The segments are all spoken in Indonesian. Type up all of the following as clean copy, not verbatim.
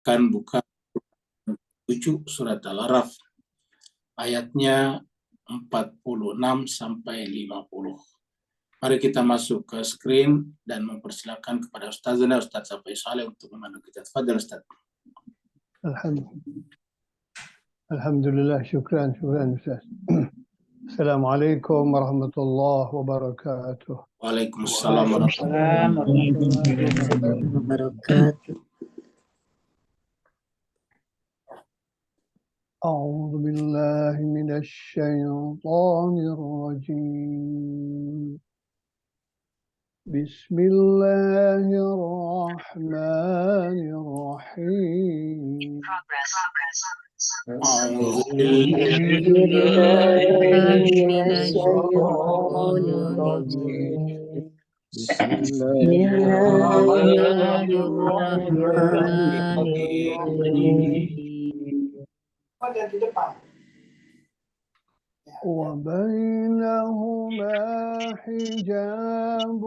akan buka 7 surat Al-Araf, ayatnya 46 sampai 50. Mari kita masuk ke screen dan mempersilakan kepada Ustazana Ustaz Safai Saleh untuk memandu kita. Tafadhal Ustaz. Alhamdulillah, syukran Ustaz. Assalamualaikum warahmatullahi wabarakatuh. Waalaikumsalam warahmatullahi wabarakatuh. أعوذ بالله من الشيطان الرجيم بسم الله الرحمن الرحيم أعوذ بالله من الشيطان الرجيم بسم الله الرحمن الرحيم وبينهما حجاب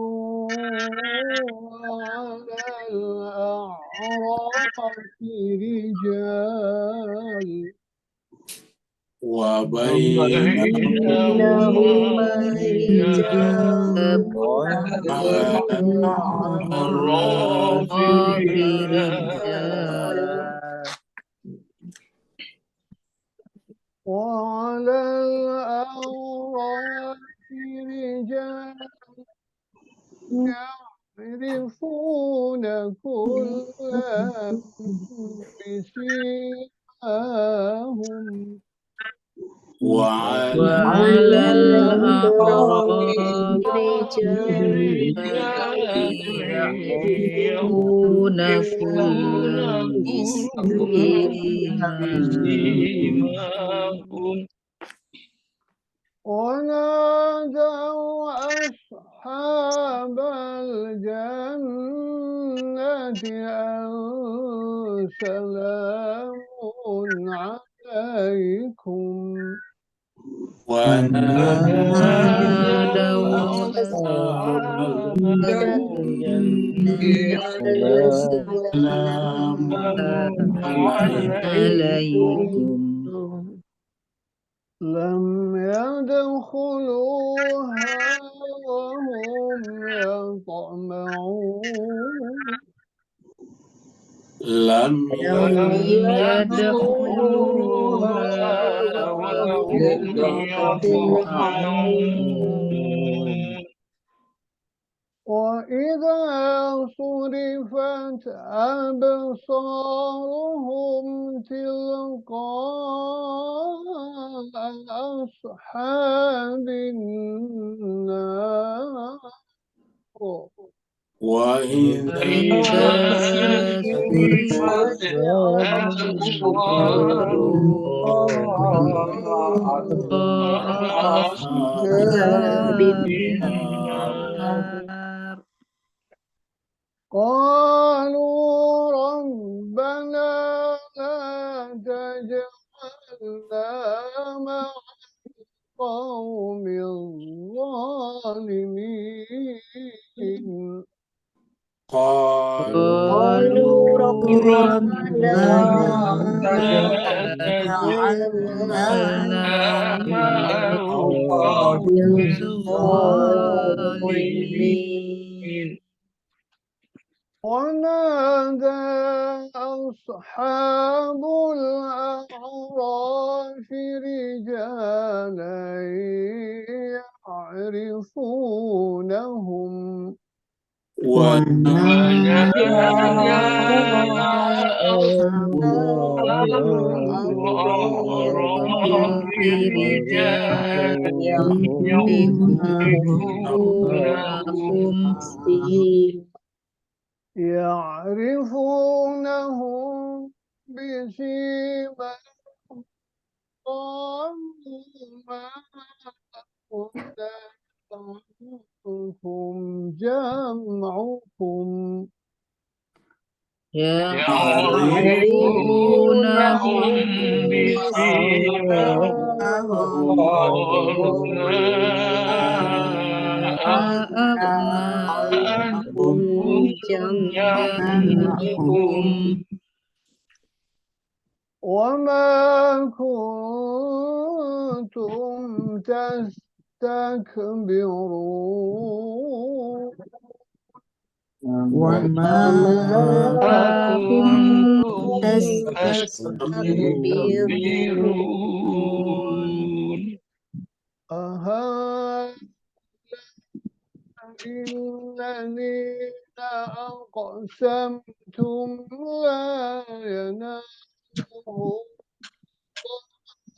وعلى الأعراف رجال وبينهما حجاب وعلى الأعراف رجال وعلى الأعراف رجال يعرفون كلا بسيماهم وعلى الأعراف رجال يعرفون كلا بسيماهم ونادوا أصحاب الجنة أن سلام عليكم ونادوا أصحاب الجنة سلام عليكم لم يدخلوها وهم يطمعون لم يدخلوها وهم يطمعون وإذا صرفت أبصارهم تلقاء أصحاب النار وإذا صرفت أصحاب النار قالوا ربنا لا تجعلنا مع القوم الظالمين قالوا ربنا تجعلنا مع القوم الظالمين ونادى أصحاب الأعراف رجالا يعرفونهم ونادى أصحاب الأعراف رجالا يعرفونهم بسيماهم قالوا ما أغنى جمعكم يعرفونهم بسيماهم أغنى عنهم جمعهم وما كنتم تستكبرون وما كنتم تستكبرون الذين أقسمتم لا ينالهم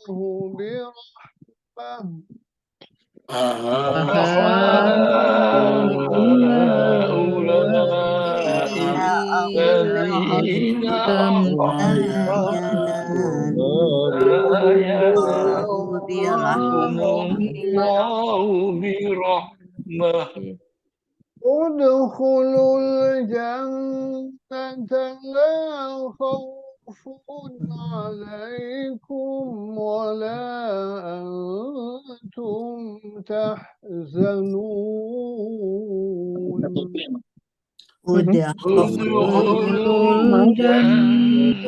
الله برحمة هؤلاء الذين ادخلوا الجنة لا خوف عليكم ولا أنتم تحزنون ادخلوا الجنة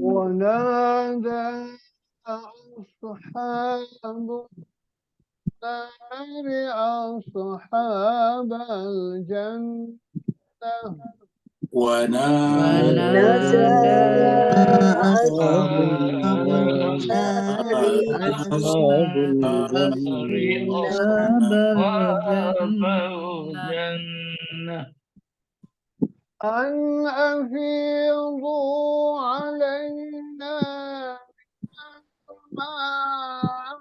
ونادى أصحاب النار أصحاب الجنة ونادى أصحاب النار أصحاب الجنة أن أفيضوا علينا الماء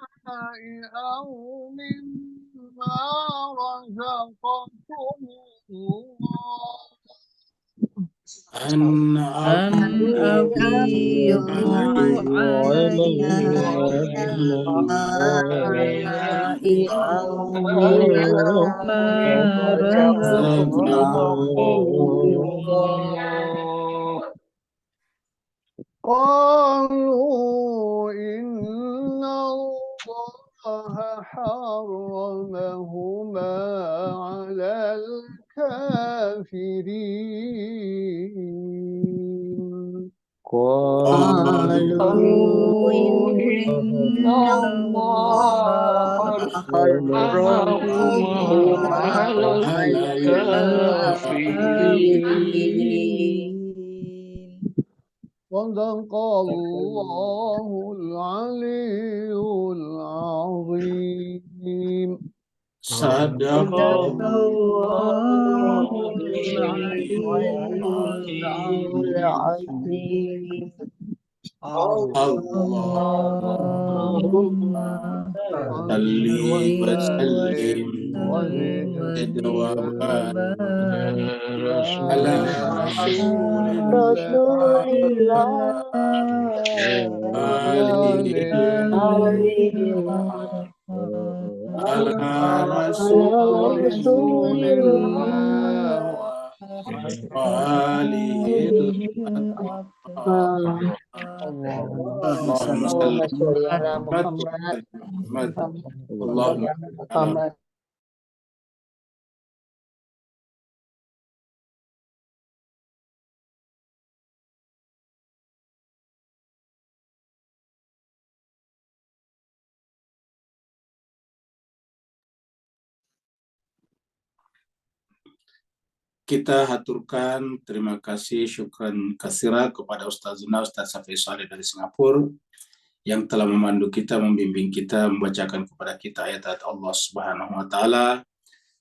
أو مما رزقكم الله أن أفيضوا علينا أو مما رزقكم قالوا إن الله حرمهما على الكافرين قالوا إن الله حرمهما على الكافرين صدق الله العلي العظيم صدق الله العلي العظيم اللهم صل وسلم وزد زد وبارك وبارك على رسول رسول الله آله على رسول الله وآله الأطهار اللهم صل على محمد اللهم على kita haturkan terima kasih syukran kasira kepada Ustazuna Ustaz Safi Saleh dari Singapura yang telah memandu kita, membimbing kita, membacakan kepada kita ayat-ayat Allah Subhanahu wa taala.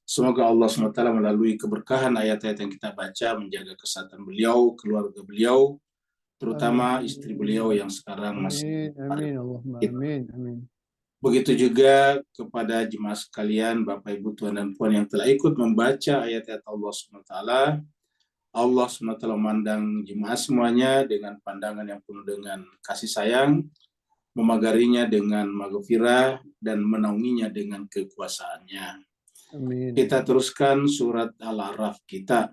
Semoga Allah Subhanahu wa taala melalui keberkahan ayat-ayat yang kita baca menjaga kesehatan beliau, keluarga beliau, terutama istri beliau yang sekarang masih amin Allahumma amin amin. Begitu juga kepada jemaah sekalian, Bapak Ibu Tuan dan Puan yang telah ikut membaca ayat-ayat Allah SWT. Allah SWT memandang jemaah semuanya dengan pandangan yang penuh dengan kasih sayang, memagarinya dengan maghfirah, dan menaunginya dengan kekuasaannya. Amin. Kita teruskan surat Al-A'raf kita.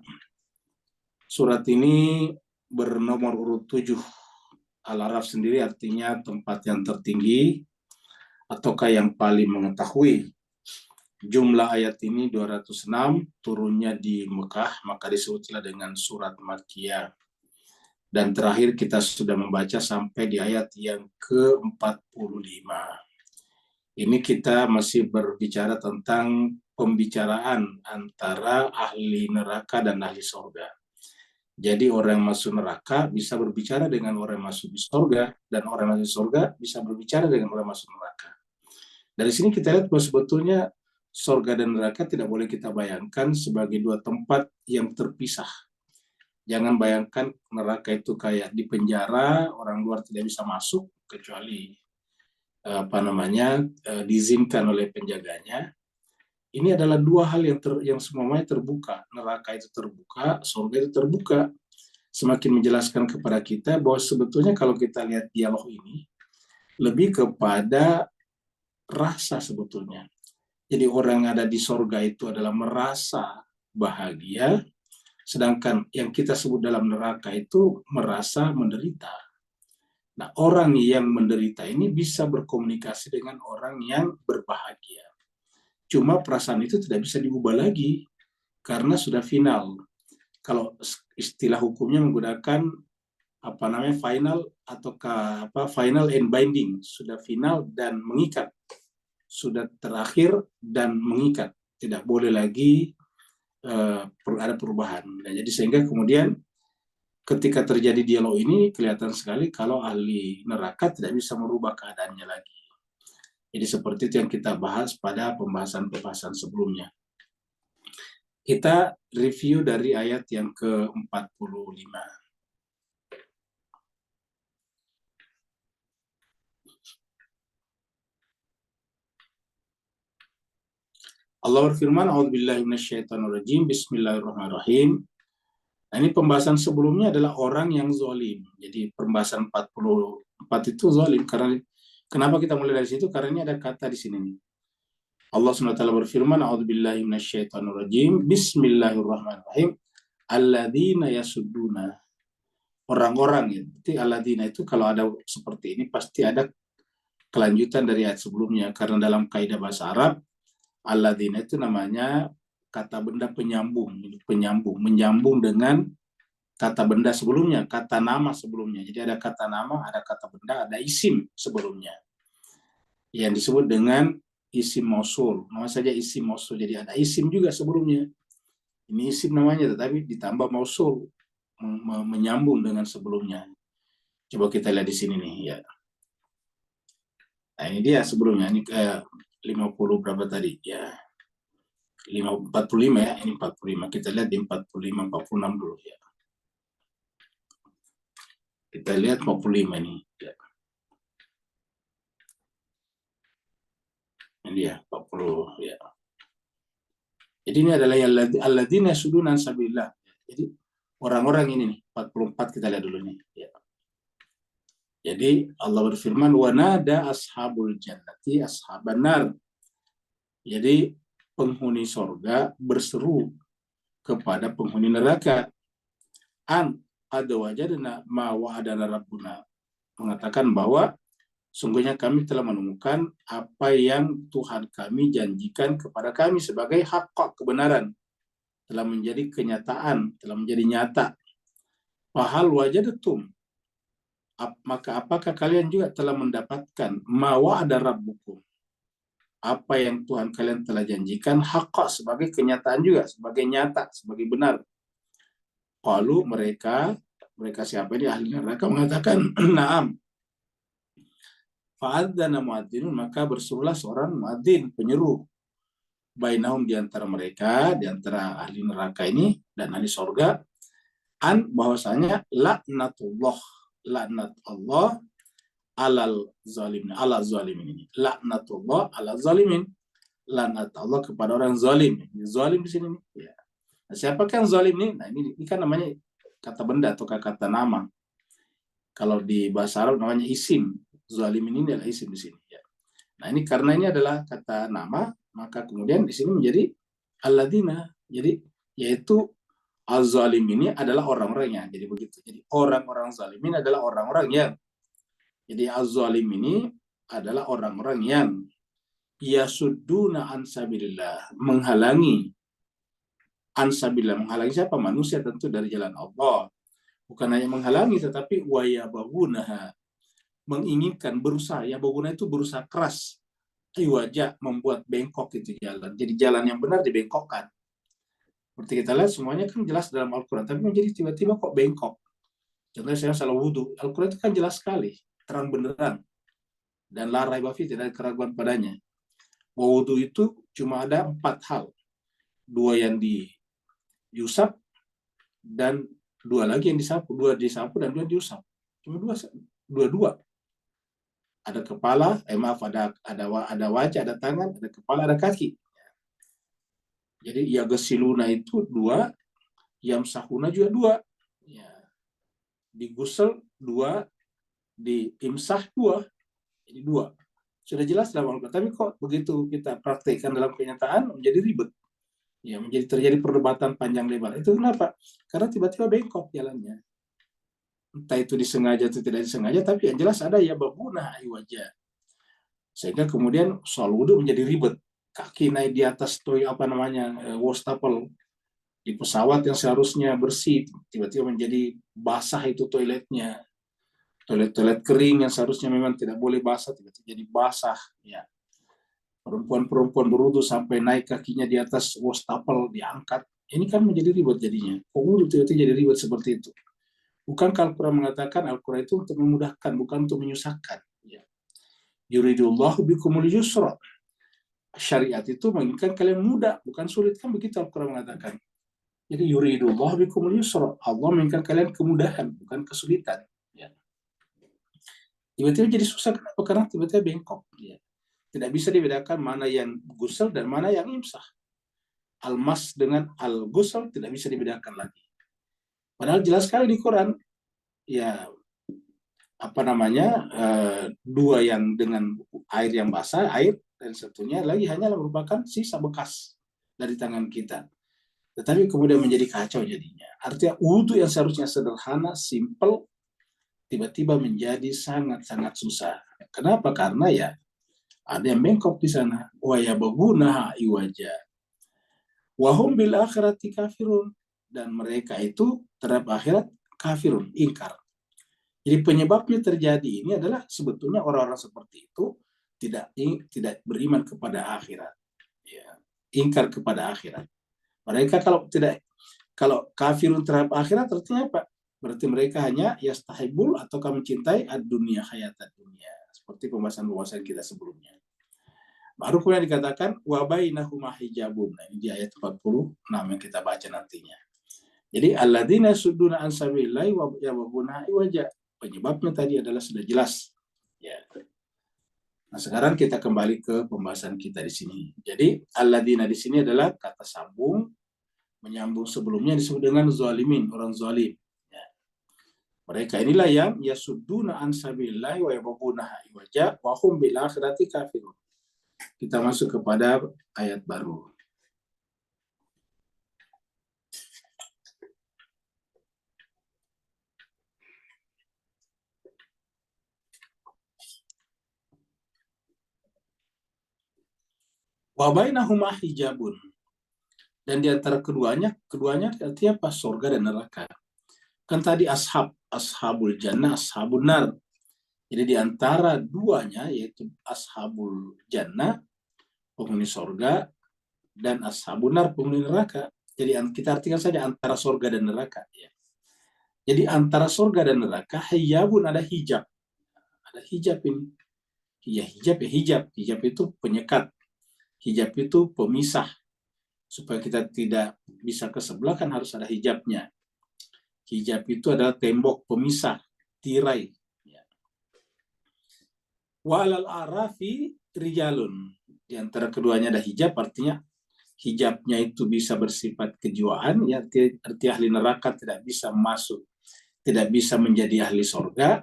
Surat ini bernomor urut 7. Al-A'raf sendiri artinya tempat yang tertinggi, ataukah yang paling mengetahui? Jumlah ayat ini 206, turunnya di Mekah, maka disebutlah dengan surat Makkiyah. Dan terakhir kita sudah membaca sampai di ayat yang ke-45. Ini kita masih berbicara tentang pembicaraan antara ahli neraka dan ahli surga. Jadi orang yang masuk neraka bisa berbicara dengan orang yang masuk di surga, dan orang yang masuk surga bisa berbicara dengan orang yang masuk neraka. Dari sini kita lihat bahwa sebetulnya surga dan neraka tidak boleh kita bayangkan sebagai dua tempat yang terpisah. Jangan bayangkan neraka itu kayak di penjara, orang luar tidak bisa masuk kecuali diizinkan oleh penjaganya. Ini adalah dua hal yang semuanya terbuka. Neraka itu terbuka, surga itu terbuka. Semakin menjelaskan kepada kita bahwa sebetulnya kalau kita lihat dialog ini lebih kepada rasa sebetulnya. Jadi orang yang ada di surga itu adalah merasa bahagia, sedangkan yang kita sebut dalam neraka itu merasa menderita. Nah, orang yang menderita ini bisa berkomunikasi dengan orang yang berbahagia. Cuma perasaan itu tidak bisa diubah lagi karena sudah final. Kalau istilah hukumnya menggunakan final atau final and binding, sudah final dan mengikat, sudah terakhir dan mengikat, tidak boleh lagi ada perubahan. Nah, jadi sehingga kemudian ketika terjadi dialog ini kelihatan sekali kalau ahli neraka tidak bisa merubah keadaannya lagi. Jadi seperti itu yang kita bahas pada pembahasan-pembahasan sebelumnya. Kita review dari ayat yang ke-45. Allah berfirman, A'udzubillahi minasyaitonirrajim, Bismillahirrahmanirrahim. Nah, ini pembahasan sebelumnya adalah orang yang zalim. Jadi pembahasan 44 itu zalim. Karena kenapa kita mulai dari situ? Karena ini ada kata di sini nih. Allah SWT berfirman, A'udzubillahi minasyaitonirrajim, Bismillahirrahmanirrahim. Alladzina yasudduna. Orang-orang ya. Berarti alladzina itu kalau ada seperti ini pasti ada kelanjutan dari ayat sebelumnya. Karena dalam kaidah bahasa Arab, alladzina itu namanya kata benda penyambung, menyambung dengan kata benda sebelumnya, kata nama sebelumnya. Jadi ada kata nama, ada kata benda, ada isim sebelumnya. Yang disebut dengan isim mausul. Nama saja isim mausul. Jadi ada isim juga sebelumnya. Ini isim namanya, tetapi ditambah mausul, menyambung dengan sebelumnya. Coba kita lihat di sini nih ya. Nah, ini dia sebelumnya. Ini 50 berapa tadi ya? 45 ya, ini 45. Kita lihat di 45, 46 dulu ya. Kita lihat 45 ini. Ya. Ini dia 40 ya. Jadi ini adalah alladzina yasudduna an sabilillah. Jadi orang-orang ini nih 44 kita lihat dulu nih ya. Jadi Allah berfirman wa nada ashabul jannati ashaban nar. Jadi penghuni sorga berseru kepada penghuni neraka. An ada wajadna ma wa'adana rabbuna. Mengatakan bahwa sungguhnya kami telah menemukan apa yang Tuhan kami janjikan kepada kami sebagai hak kebenaran. Telah menjadi kenyataan, telah menjadi nyata. Fahal wajadatum. Maka apakah kalian juga telah mendapatkan ma wa'ada rabbukum. Apa yang Tuhan kalian telah janjikan haqqa sebagai kenyataan juga, sebagai nyata, sebagai benar. Qalu mereka siapa ini ahli neraka mengatakan na'am. Fa'adzana muadzin, maka berserulah seorang muadzin, penyeru. Bainahum di antara mereka, di antara ahli neraka ini dan ahli surga, an bahwasanya laknat Allah alal zalimin, ala zalimin ini. Laknatullah ala zalimin. Laknat Allah kepada orang zalim. Zalim di sini nih. Ya. Nah, siapakah yang zalim nih? Nah, ini kan namanya kata benda atau kata nama. Kalau di bahasa Arab namanya isim. Zalim ini adalah isim di sini. Ya. Nah, ini karena ini adalah kata nama, maka kemudian di sini menjadi alladzina. Jadi yaitu az-zalim ini adalah orang-orangnya. Jadi begitu. Jadi orang-orang zalimin adalah orang-orang yang. Jadi az-zalim ini adalah orang-orang yang yasudduna an sabilillah, menghalangi an sabilillah, menghalangi siapa? Manusia tentu dari jalan Allah. Bukan hanya menghalangi, tetapi wayabagunaha, menginginkan, berusaha. Ya baguna itu berusaha keras. Wajah membuat bengkok itu jalan. Jadi jalan yang benar dibengkokkan. Seperti kita lihat semuanya kan jelas dalam Al-Quran, tapi menjadi tiba-tiba kok bengkok. Contohnya saya salah wudhu. Al-Quran itu kan jelas sekali, terang benderang. Dan la raiba fi, tidak ada keraguan padanya. Wudhu itu cuma ada 4 hal. 2 yang diusap, dan 2 lagi yang disapu. 2 disapu dan 2 diusap. Cuma 2. Ada kepala, ada wajah, ada tangan, ada kepala, ada kaki. Jadi yaghsiluna itu 2, yamsahuna juga 2. Ya. Digusel 2, diimsah 2. Jadi 2. Sudah jelas dalam Al-Quran. Tapi kok begitu kita praktekkan dalam kenyataan menjadi ribet. Ya, menjadi terjadi perdebatan panjang lebar. Itu kenapa? Karena tiba-tiba bengkok jalannya. Entah itu disengaja atau tidak disengaja, tapi yang jelas ada ya babuna wajah. Sehingga kemudian soal wudhu menjadi ribet. Kaki naik di atas wastafel di pesawat yang seharusnya bersih, tiba-tiba menjadi basah itu toiletnya. Toilet kering yang seharusnya memang tidak boleh basah, tiba-tiba jadi basah. Ya. Perempuan-perempuan berwudhu sampai naik kakinya di atas wastafel, diangkat. Ini kan menjadi ribet jadinya. Kok wudhu tiba-tiba jadi ribet seperti itu? Bukankah Al-Quran mengatakan Al-Quran itu untuk memudahkan, bukan untuk menyusahkan. Ya. Yuridullahu bikumul yusra. Syariat itu menginginkan kalian mudah, bukan sulit, kan begitu Al-Quran mengatakan. Jadi yuridullahu bikumul yusra. Allah menginginkan kalian kemudahan, bukan kesulitan. Ya. Tiba-tiba jadi susah, kenapa? Karena tiba-tiba bengkok. Ya. Tidak bisa dibedakan mana yang gusel dan mana yang imsah. Al-mas dengan al-gusel tidak bisa dibedakan lagi. Padahal jelas sekali di Quran, ya 2 yang dengan air yang basah, air, dan satunya lagi hanyalah merupakan sisa bekas dari tangan kita. Tetapi kemudian menjadi kacau jadinya. Artinya wudhu yang seharusnya sederhana, simple, tiba-tiba menjadi sangat-sangat susah. Kenapa? Karena ya ada yang bengkok di sana. Wa yabghunaha iwaja. Wa hum bil akhirati kafirun. Dan mereka itu terhadap akhirat kafirun, ingkar. Jadi penyebabnya terjadi ini adalah sebetulnya orang-orang seperti itu tidak beriman kepada akhirat. Ya, ingkar kepada akhirat. Mereka kalau kafirun terhadap akhirat artinya apa? Berarti mereka hanya yastahibul ataukah mencintai ad-dunya, hayat dunia. Seperti pembahasan kita sebelumnya. Baru kemudian dikatakan wa bainahuma hijabun. Nah, ini di ayat 46 yang kita baca nantinya. Jadi alladzina yasudduna an sabilillahi wa yabghuna iwaja. Penyebabnya tadi adalah sudah jelas. Ya. Nah, sekarang kita kembali ke pembahasan kita di sini. Jadi alladzina di sini adalah kata sambung menyambung sebelumnya disebut dengan zalimin, orang zalim. Ya. Mereka inilah yang yasudduna an sabilillahi wa yabghuna iwaja wa hum bil akhirati kafirun. Kita masuk kepada ayat baru. Wa bainahuma hijabun. Dan di antara keduanya artinya apa? Surga dan neraka. Kan tadi ashabul jannah, ashabun nar. Jadi di antara duanya yaitu ashabul jannah, penghuni surga, dan ashabun nar, penghuni neraka. Jadi kita artikan saja antara surga dan neraka. Ya. Jadi antara surga dan neraka, hijabun, ada hijab. Ada hijab ini. Ya hijab. Hijab itu penyekat. Hijab itu pemisah. Supaya kita tidak bisa ke sebelah kan harus ada hijabnya. Hijab itu adalah tembok pemisah, tirai. Ya. Wa alal arafi rijalun. Di antara keduanya ada hijab, artinya hijabnya itu bisa bersifat kejiwaan, ya, arti ahli neraka tidak bisa masuk, tidak bisa menjadi ahli sorga,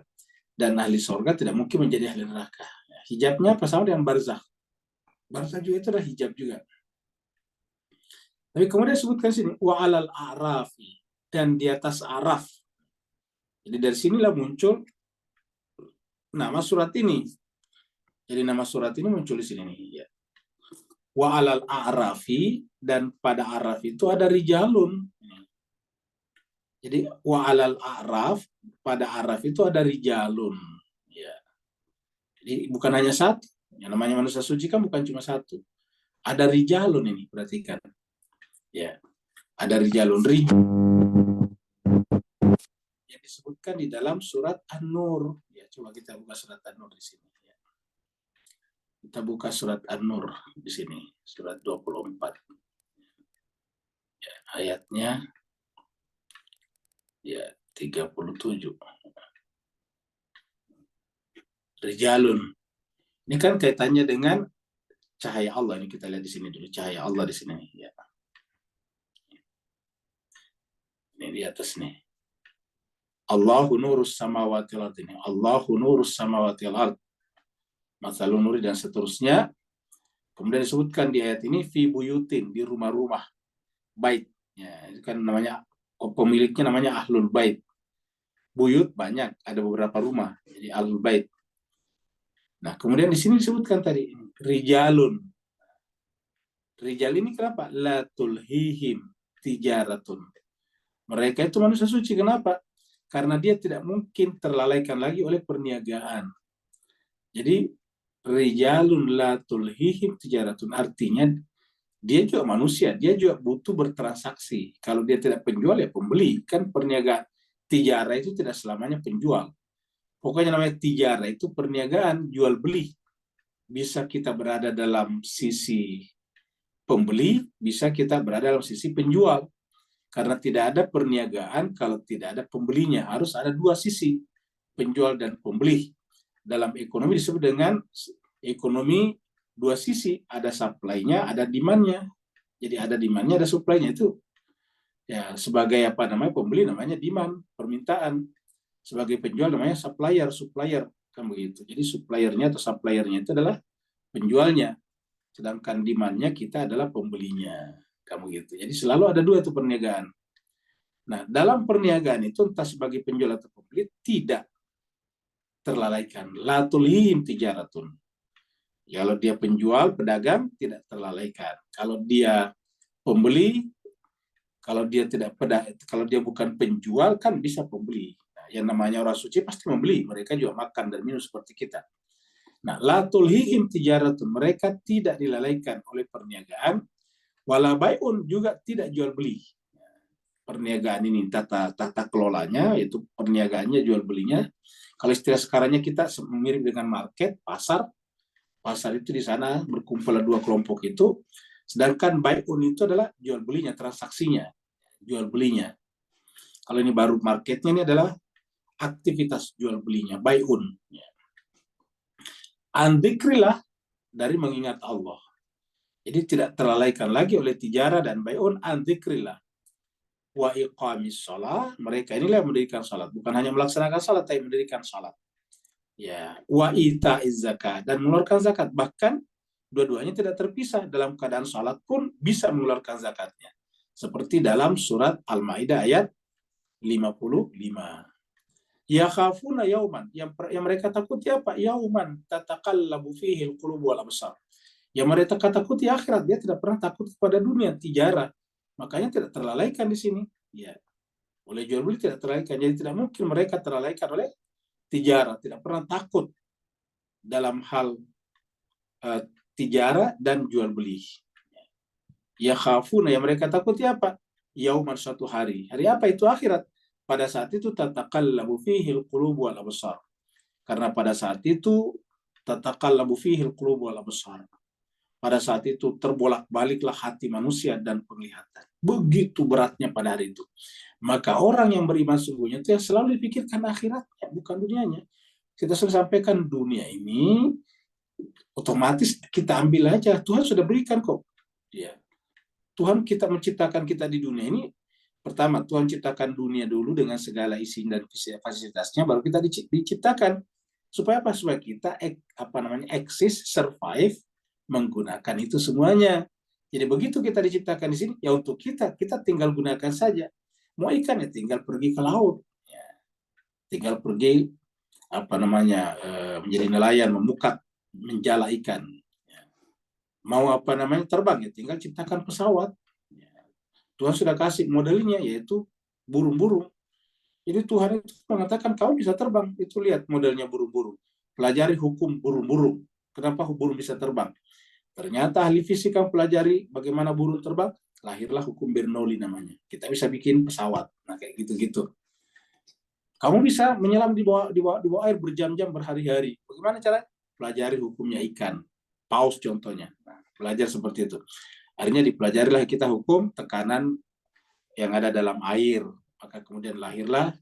dan ahli sorga tidak mungkin menjadi ahli neraka. Ya, hijabnya apa sama dengan barzakh. Barzakh juga itu adalah hijab juga. Tapi kemudian disebutkan sini wa alal arafi, dan di atas araf. Jadi dari sinilah muncul nama surat ini. Jadi nama surat ini muncul di sini nih. Ya. Wa alal a'rafi, dan pada araf itu ada rijalun. Jadi wa alal a'raf, pada araf itu ada rijalun. Ya. Jadi bukan hanya satu. Yang namanya manusia suci kan bukan cuma satu. Ada rijalun ini, perhatikan. Ya. Ada rijalun yang disebutkan di dalam surat An-Nur. Ya, coba kita buka surat An-Nur di sini. Ya. Kita buka surat An-Nur di sini, surat 24. Ya, ayatnya ya 37. Rijalun. Ini kan kaitannya dengan cahaya Allah. Ini kita lihat di sini dulu, cahaya Allah di sini. Ya. Ini di atas nih. Allahu nurus samawati wal ardh. Allahu nurus samawati wal ardh. Mathalun nuri dan seterusnya. Kemudian disebutkan di ayat ini fi buyutin, di rumah-rumah, bait. Ya, itu kan namanya, pemiliknya namanya ahlul bait. Buyut banyak, ada beberapa rumah, jadi ahlul bait. Nah, kemudian di sini disebutkan tadi rijalun. Rijal ini kenapa? La tulhihim tijaratun. Mereka itu manusia suci, kenapa? Karena dia tidak mungkin terlalaikan lagi oleh perniagaan. Jadi rijalun la tulhihim tijaratun, artinya dia juga manusia, dia juga butuh bertransaksi. Kalau dia tidak penjual ya pembeli, kan perniagaan. Tijara itu tidak selamanya penjual. Pokoknya namanya tijara itu perniagaan, jual beli. Bisa kita berada dalam sisi pembeli, bisa kita berada dalam sisi penjual. Karena tidak ada perniagaan kalau tidak ada pembelinya. Harus ada dua sisi, penjual dan pembeli. Dalam ekonomi disebut dengan ekonomi dua sisi, ada supply-nya, ada demand-nya. Jadi ada demand-nya, ada supply-nya. Itu ya sebagai apa namanya, pembeli namanya demand, permintaan. Sebagai penjual namanya supplier kan begitu. Jadi suppliernya atau suppliernya itu adalah penjualnya, sedangkan demand-nya kita adalah pembelinya, kamu gitu. Jadi selalu ada dua itu perniagaan. Nah, dalam perniagaan itu entah sebagai penjual atau pembeli tidak terlalaikan. La tulhihim tijaratun. Kalau dia penjual, pedagang tidak terlalaikan. Kalau dia pembeli, kalau dia bukan penjual kan bisa pembeli. Nah, yang namanya orang suci pasti membeli. Mereka juga makan dan minum seperti kita. Nah, la tulhihim tijaratun, mereka tidak dilalaikan oleh perniagaan. Wala bai'un, juga tidak jual beli. Perniagaan ini tata kelolanya, yaitu perniagaannya, jual belinya. Kalau istilah sekarangnya kita mirip dengan market, pasar. Pasar itu di sana berkumpul dua kelompok itu. Sedangkan bai'un itu adalah jual belinya, transaksinya, jual belinya. Kalau ini baru marketnya, ini adalah aktivitas jual belinya, bai'un. Andikrilah, dari mengingat Allah. Jadi tidak terlalaikan lagi oleh tijara dan bai'un, andikrilah. Wa iqamis shalah, mereka inilah yang mendirikan salat, bukan hanya melaksanakan salat tapi mendirikan salat. Ya, wa ita'iz zakat, dan mengeluarkan zakat. Bahkan dua-duanya tidak terpisah, dalam keadaan salat pun bisa mengeluarkan zakatnya. Seperti dalam surat Al-Maidah ayat 55. Ya khafuna yauman, yang mereka takuti apa? Yauman tataqallabu fihi al-qulub wal absar. Yang mereka takuti akhirat, dia tidak pernah takut kepada dunia, tijara. Makanya tidak terlalaikan di sini. Ya. Oleh jual beli tidak terlalaikan. Jadi tidak mungkin mereka terlalaikan oleh tijara, tidak pernah takut dalam hal tijara dan jual beli. Ya khafuna, yang mereka takuti apa? Yauman, suatu hari. Hari apa itu? Akhirat. Pada saat itu tataqallabu fihi al-qulub wal absar. Karena pada saat itu tataqallabu fihi al-qulub wal absar. Pada saat itu terbolak-baliklah hati manusia dan penglihatan. Begitu beratnya pada hari itu. Maka orang yang beriman sungguhnya itu yang selalu dipikirkan akhiratnya, bukan dunianya. Kita sudah sampaikan dunia ini otomatis kita ambil aja. Tuhan sudah berikan kok. Ya. Tuhan kita menciptakan kita di dunia ini. Pertama, Tuhan ciptakan dunia dulu dengan segala isi dan fasilitasnya, baru kita diciptakan. Supaya apa? Supaya kita eksis, survive, menggunakan itu semuanya. Jadi begitu kita diciptakan di sini, ya untuk kita tinggal gunakan saja. Mau ikan ya tinggal pergi ke laut, ya. Tinggal pergi menjadi nelayan, memukat menjala ikan. Mau apa namanya terbang ya tinggal ciptakan pesawat. Tuhan sudah kasih modelnya yaitu burung-burung. Jadi Tuhan itu mengatakan kamu bisa terbang. Itu lihat modelnya burung-burung. Pelajari hukum burung-burung. Kenapa burung bisa terbang? Ternyata ahli fisika pelajari bagaimana burung terbang. Lahirlah hukum Bernoulli namanya. Kita bisa bikin pesawat. Nah kayak gitu-gitu. Kamu bisa menyelam di bawah air berjam-jam berhari-hari. Bagaimana cara? Pelajari hukumnya ikan. Paus contohnya. Nah, belajar seperti itu. Akhirnya dipelajarilah kita hukum tekanan yang ada dalam air. Maka kemudian lahirlah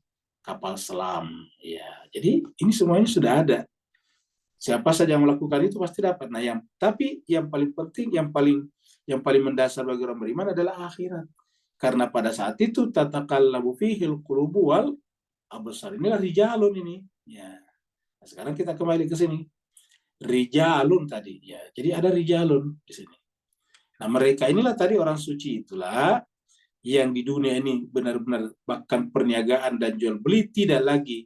kapal selam. Ya, jadi ini semuanya sudah ada. Siapa saja yang melakukan itu pasti dapat. Nah, tapi yang paling penting, yang paling mendasar bagi orang beriman adalah akhirat. Karena pada saat itu tatakallamu fihil qulubu wal absar. Inilah rijalun ini. Ya. Nah, sekarang kita kembali ke sini. Rijalun tadi ya. Jadi ada rijalun di sini. Nah, mereka inilah tadi orang suci itulah yang di dunia ini benar-benar bahkan perniagaan dan jual beli tidak lagi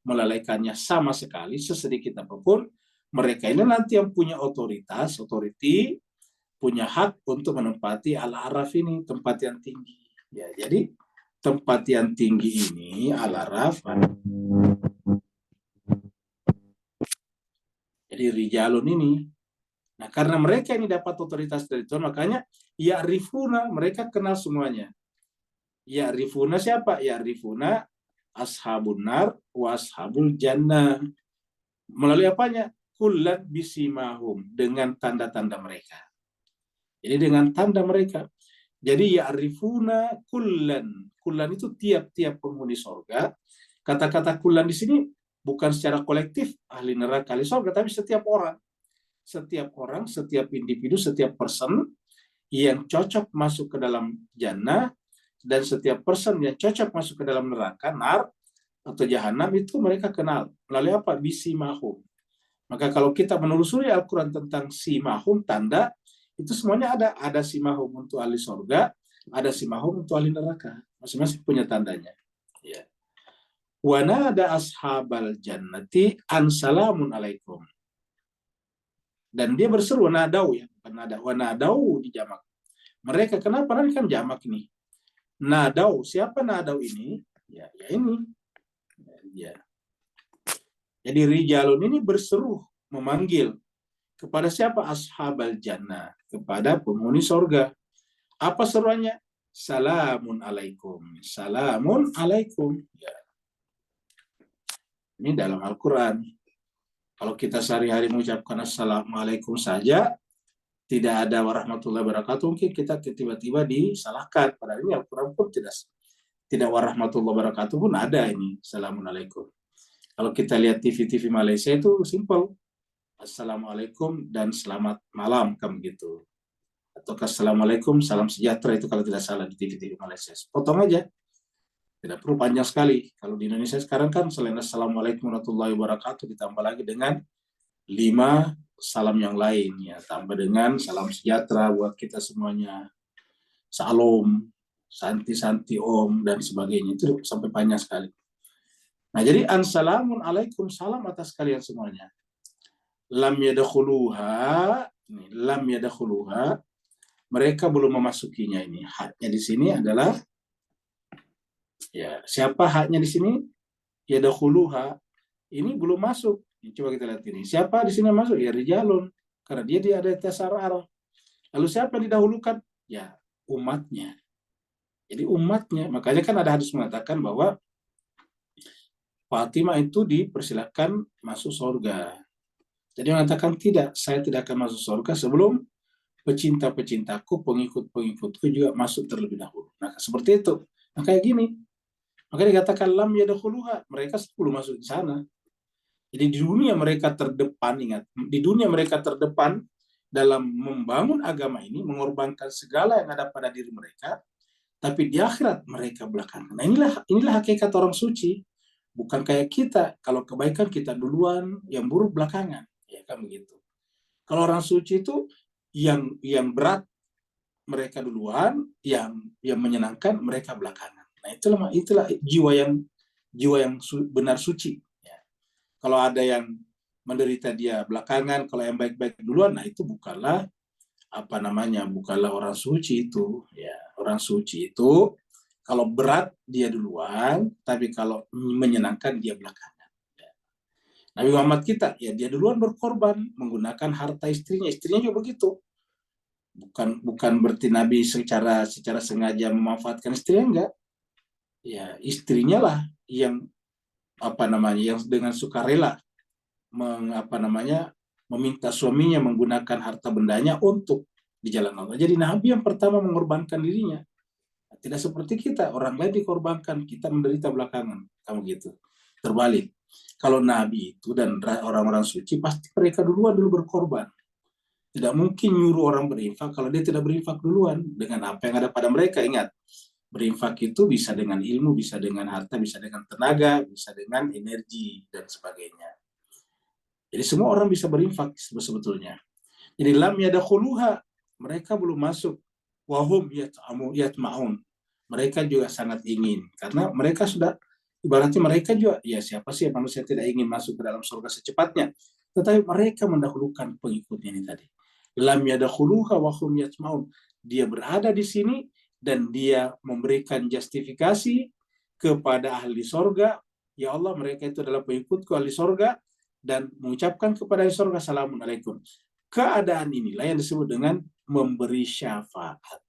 melalaikannya sama sekali sesedikit apapun. Mereka ini nanti yang punya otoriti, punya hak untuk menempati Al-Araf ini, tempat yang tinggi. Ya, jadi tempat yang tinggi ini Al-Araf. Jadi rijalun ini. Nah, karena mereka ini dapat otoritas dari Tuhan, makanya ya'rifuna, mereka kenal semuanya. Ya'rifuna siapa? Ya'rifuna ashabun nar wa ashabul jannah. Melalui apanya? Kullan bisimahum, dengan tanda-tanda mereka. Jadi dengan tanda mereka. Jadi ya'rifuna kullan. Kullan itu tiap-tiap penghuni surga. Kata-kata kullan di sini bukan secara kolektif ahli neraka, ahli surga, tapi setiap orang. Setiap orang, setiap individu, setiap person yang cocok masuk ke dalam jannah dan setiap person yang cocok masuk ke dalam neraka, nar atau jahanam itu mereka kenal. Melalui apa? Bisimahum. Maka kalau kita menelusuri Al-Quran tentang simahum, tanda, itu semuanya ada. Ada simahum untuk ahli surga, ada simahum untuk ahli neraka. Masing-masing punya tandanya. Ya. Wa nada ashabal jannati an salamun alaikum. Dan dia berseru nadau ya, bukan nada. Wa nadau di jamak. Mereka kenapa? Nanti kan jamak ini. Nadau, siapa nadau ini? Ya ini. Ya. Jadi rijalun ini berseru memanggil kepada siapa? Ashabal jannah, kepada penghuni surga. Apa seruannya? Salamun alaikum. Salamun alaikum. Ya. Ini dalam Al-Quran. Kalau kita sehari-hari mengucapkan assalamualaikum saja, tidak ada warahmatullahi wabarakatuh, mungkin kita tiba-tiba disalahkan. Padahal ini Al-Quran pun tidak warahmatullahi wabarakatuh pun ada ini. Assalamualaikum. Kalau kita lihat TV-TV Malaysia itu simple. Assalamualaikum dan selamat malam, kan begitu. Atau assalamualaikum, salam sejahtera, itu kalau tidak salah di TV-TV Malaysia. Potong aja. Tidak perlu panjang sekali. Kalau di Indonesia sekarang kan selain assalamualaikum warahmatullahi wabarakatuh ditambah lagi dengan 5 salam yang lain, ya, tambah dengan salam sejahtera buat kita semuanya, salam, santi om dan sebagainya, itu sampai panjang sekali. Nah, jadi ansalamun alaikum, salam atas kalian semuanya. Lam yadkhuluha, mereka belum memasukinya. Ini haknya di sini adalah ya, siapa haknya di sini? Yadkhuluha, ini belum masuk. Coba kita lihat ini. Siapa di sini masuk? Ya rijalun. Karena dia ada tasarruf. Lalu siapa yang didahulukan? Ya umatnya. Jadi umatnya. Makanya kan ada hadis mengatakan bahwa Fatimah itu dipersilakan masuk surga. Jadi mengatakan tidak, saya tidak akan masuk surga sebelum pecinta-pecintaku, pengikut-pengikutku juga masuk terlebih dahulu. Nah seperti itu. Nah kayak gini. Maka dikatakan lam yadkhuluha, mereka sebelum masuk di sana. Jadi di dunia mereka terdepan, ingat, di dunia mereka terdepan dalam membangun agama ini, mengorbankan segala yang ada pada diri mereka, tapi di akhirat mereka belakangan. Nah inilah hakikat orang suci, bukan kayak kita. Kalau kebaikan kita duluan, yang buruk belakangan, ya kan begitu. Kalau orang suci itu yang berat mereka duluan, yang menyenangkan mereka belakangan. Nah itulah jiwa yang benar suci. Kalau ada yang menderita dia belakangan, kalau yang baik-baik duluan, nah itu bukanlah bukanlah orang suci itu. Ya, orang suci itu kalau berat dia duluan, tapi kalau menyenangkan dia belakangan. Ya. Nabi Muhammad kita, ya dia duluan berkorban menggunakan harta istrinya juga begitu. Bukan berarti Nabi secara sengaja memanfaatkan istrinya, enggak. Ya, istrinya lah yang yang dengan sukarela meminta suaminya menggunakan harta bendanya untuk di jalan Allah. Jadi Nabi yang pertama mengorbankan dirinya. Tidak seperti kita, orang lain dikorbankan, kita menderita belakangan. Kamu gitu. Terbalik. Kalau Nabi itu dan orang-orang suci, pasti mereka dulu berkorban. Tidak mungkin nyuruh orang berinfak kalau dia tidak berinfak duluan. Dengan apa yang ada pada mereka, ingat. Berinfak itu bisa dengan ilmu, bisa dengan harta, bisa dengan tenaga, bisa dengan energi, dan sebagainya. Jadi semua orang bisa berinfak sebetulnya. Jadi lam yadakhuluha, mereka belum masuk. Wahum yatma'un, mereka juga sangat ingin. Karena mereka sudah, ibaratnya mereka juga, ya siapa sih manusia tidak ingin masuk ke dalam surga secepatnya. Tetapi mereka mendahulukan pengikutnya ini tadi. Lam yadakhuluha wahum yatma'un. Dia berada di sini dan dia memberikan justifikasi kepada ahli surga. Ya Allah, mereka itu adalah pengikutku ahli surga, dan mengucapkan kepada ahli surga, Assalamualaikum. Keadaan inilah yang disebut dengan memberi syafaat.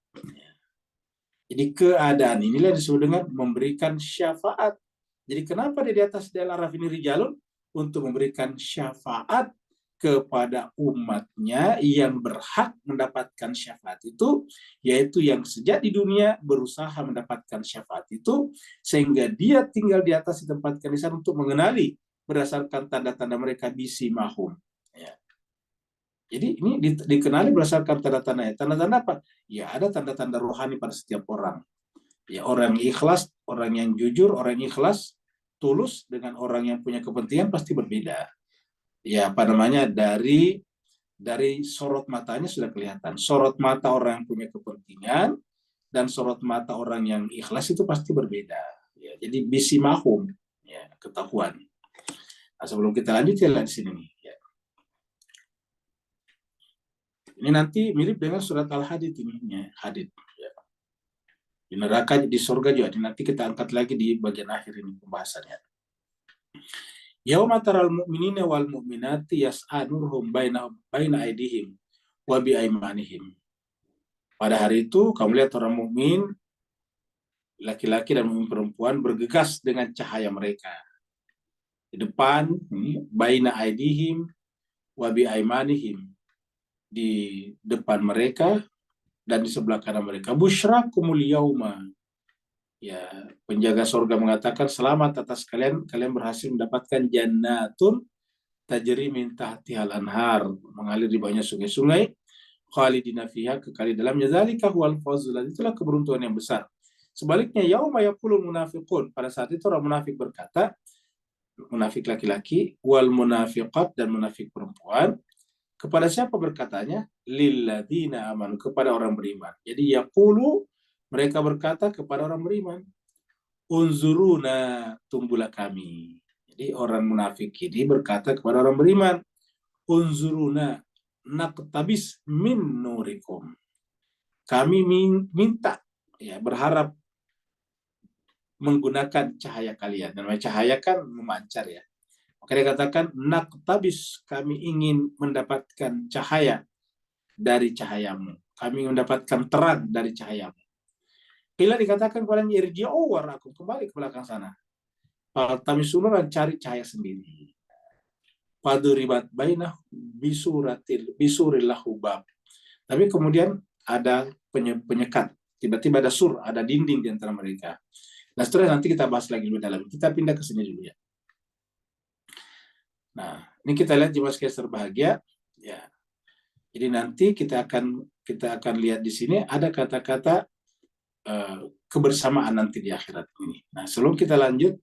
Jadi keadaan inilah yang disebut dengan memberikan syafaat. Jadi kenapa di atas Al-Araf ini rijalun? Untuk memberikan syafaat kepada umatnya yang berhak mendapatkan syafaat itu, yaitu yang sejak di dunia berusaha mendapatkan syafaat itu, sehingga dia tinggal di atas ditempatkan di sana untuk mengenali berdasarkan tanda-tanda mereka bisimahum. Ya. Jadi ini dikenali berdasarkan tanda-tandanya. Tanda-tanda apa? Ya ada tanda-tanda rohani pada setiap orang. Ya orang yang ikhlas, orang yang jujur, orang yang ikhlas, tulus dengan orang yang punya kepentingan pasti berbeda. Ya dari sorot matanya sudah kelihatan. Sorot mata orang yang punya kepentingan dan sorot mata orang yang ikhlas itu pasti berbeda. Ya, jadi bisimahum, ya ketahuan. Nah, sebelum kita lanjut ya di sini nih. Ya. Ini nanti mirip dengan surat Al-Hadid ini, ya, Hadid. Ya. Di neraka, di surga juga. Nanti kita angkat lagi di bagian akhir ini pembahasannya. Yauma taral mu'minina wal mu'minati yas'a nurhum baina aydihim wa bi aymanihim. Pada hari itu kamu lihat orang mukmin laki-laki dan mukmin perempuan bergegas dengan cahaya mereka. Di depan ini baina aydihim wa bi aymanihim, di depan mereka dan di sebelah kanan mereka. Busyrakumul yauma. Ya, penjaga surga mengatakan selamat atas kalian berhasil mendapatkan jannatun tajri min tahtihal anhar, mengalir di bawahnya sungai-sungai, khalidina fiha, kekal di dalamnya, zalika huwal fawzul, itulah keberuntungan yang besar. Sebaliknya yauma yaqulul munafiqun, pada saat itu orang munafik berkata, munafik laki-laki wal munafiqat, dan munafik perempuan, kepada siapa berkatanya? Lilladzina amanu, kepada orang beriman. Jadi yaqulu, mereka berkata kepada orang beriman, unzuruna, tunggulah kami. Jadi orang munafik ini berkata kepada orang beriman, unzuruna naqtabis min nurikum. Kami minta, ya berharap menggunakan cahaya kalian. Dan cahaya kan memancar ya. Maka dia katakan naqtabis, kami ingin mendapatkan cahaya dari cahayamu. Kami mendapatkan terang dari cahayamu. Bila dikatakan kepadanya irji'u warakum, kembali ke belakang sana. Tamisulun, cari cahaya sendiri. Paduribat bainah bisuril lahubab. Tapi kemudian ada penyekat. Tiba-tiba ada ada dinding di antara mereka. Nah setelah nanti kita bahas lagi lebih dalam. Kita pindah ke sini dulu ya. Nah, ini kita lihat jemaah sekalian berbahagia. Ya. Jadi nanti kita akan lihat di sini ada kata-kata kebersamaan nanti di akhirat ini. Nah, sebelum kita lanjut,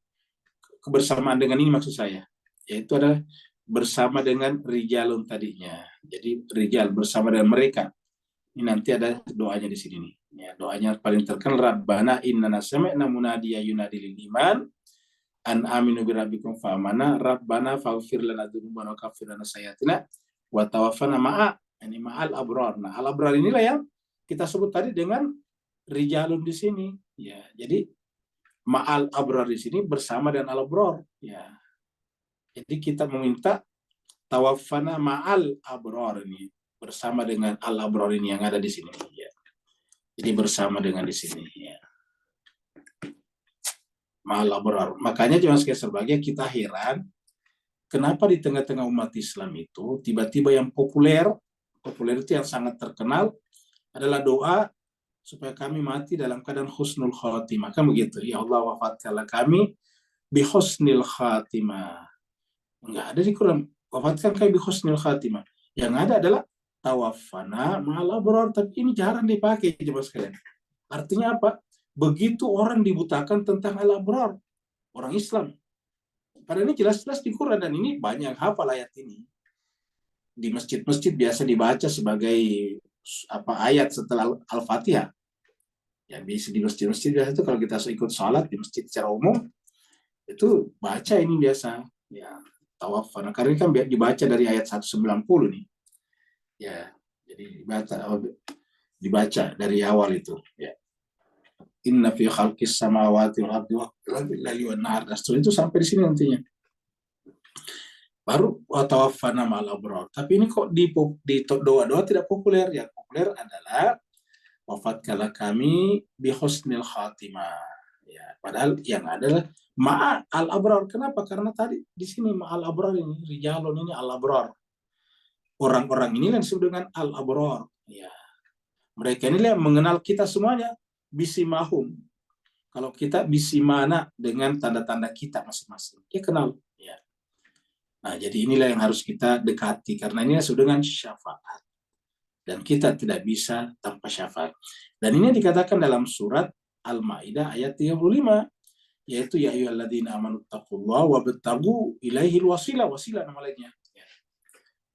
kebersamaan dengan ini maksud saya, yaitu adalah bersama dengan rijalun tadinya. Jadi rijal bersama dengan mereka. Ini nanti ada doanya di sini nih. Ya, doanya paling terkenal, Rabbana innana sami'na munadiya yunadi lil iman an aminu birabbikum fa'amana rabbana faghfir lana dzunubana wa kaffir lana sayyi'atina wa tawaffana ini ma'al abrar. Nah, al abrar inilah yang kita sebut tadi dengan rijalun di sini ya. Jadi ma'al abrar di sini bersama dengan al abrar ya. Jadi kita meminta tawaffana ma'al abrar ini bersama dengan al abrar ini yang ada di sini ya. Jadi bersama dengan di sini ya. Ma'al abrar. Makanya cuma sebagai kita heran kenapa di tengah-tengah umat Islam itu tiba-tiba yang populer itu yang sangat terkenal adalah doa supaya kami mati dalam keadaan husnul khatimah. Kan begitu. Ya Allah, wafatkanlah kami bi husnil khatimah. Enggak ada di Quran. Wafatkan kami bi husnil khatimah. Yang ada adalah tawaffana ma'al abrar. Tapi ini jarang dipakai, coba sekalian. Artinya apa? Begitu orang dibutakan tentang al-abrar, orang Islam. Padahal ini jelas-jelas di Quran, dan ini banyak hafal ayat ini. Di masjid-masjid biasa dibaca sebagai ayat setelah Al-Fatihah. Ya, di masjid-masjid biasa itu kalau kita ikut sholat di masjid secara umum, itu baca ini biasa. Ya, tawaffana. Karena ini kan dibaca dari ayat 190 nih. Ya, jadi dibaca dari awal itu. Ya. Inna fi khalqis samawati wal ardi wa ikhtilafil laili wan nahar. Itu sampai di sini nantinya. Baru tawaffana ma'al abrar. Tapi ini kok di doa-doa tidak populer. Yang populer adalah wafatkanlah kami bi husnil khatimah. Ya, padahal yang adalah ma'al abrar. Kenapa? Karena tadi di sini ma'al abrar ini rijalun ini al abrar. Orang-orang ini yang disebut dengan al abrar. Ya. Mereka ini yang mengenal kita semuanya bisimahum. Kalau kita bisimana dengan tanda-tanda kita masing-masing. Dia kenal. Ya. Nah, jadi inilah yang harus kita dekati, karena ini disebut dengan syafaat. Dan kita tidak bisa tanpa syafaat. Dan ini dikatakan dalam surat Al-Maidah ayat 35, yaitu ya ayyuhalladzina amanu taqullaha wabtagu ilaihil wasilah. Wasilah nama lainnya. Ya.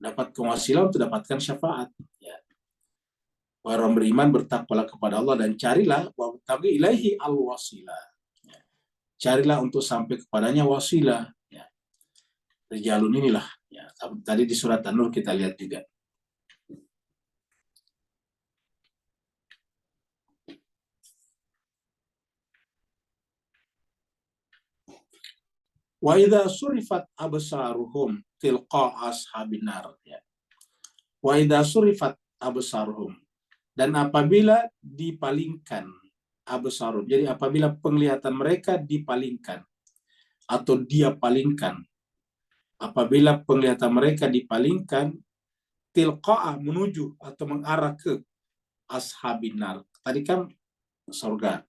Dapatkan wasilah untuk dapatkan syafaat. Ya. Orang beriman bertakwalah kepada Allah dan carilah wabtagu ilaihi al-wasilah. Ya. Carilah untuk sampai kepadanya wasilah. Ya. Rijalun inilah. Ya. Tadi di surat An-Nur kita lihat juga. Wa idza surifat absaruhum tilqa ashabin nar. Ya. Wa idza surifat absaruhum. Dan apabila dipalingkan absaruhum. Jadi apabila penglihatan mereka dipalingkan atau dia palingkan. Apabila penglihatan mereka dipalingkan tilqa'a menuju atau mengarah ke ashabin nar. Tadi kan surga.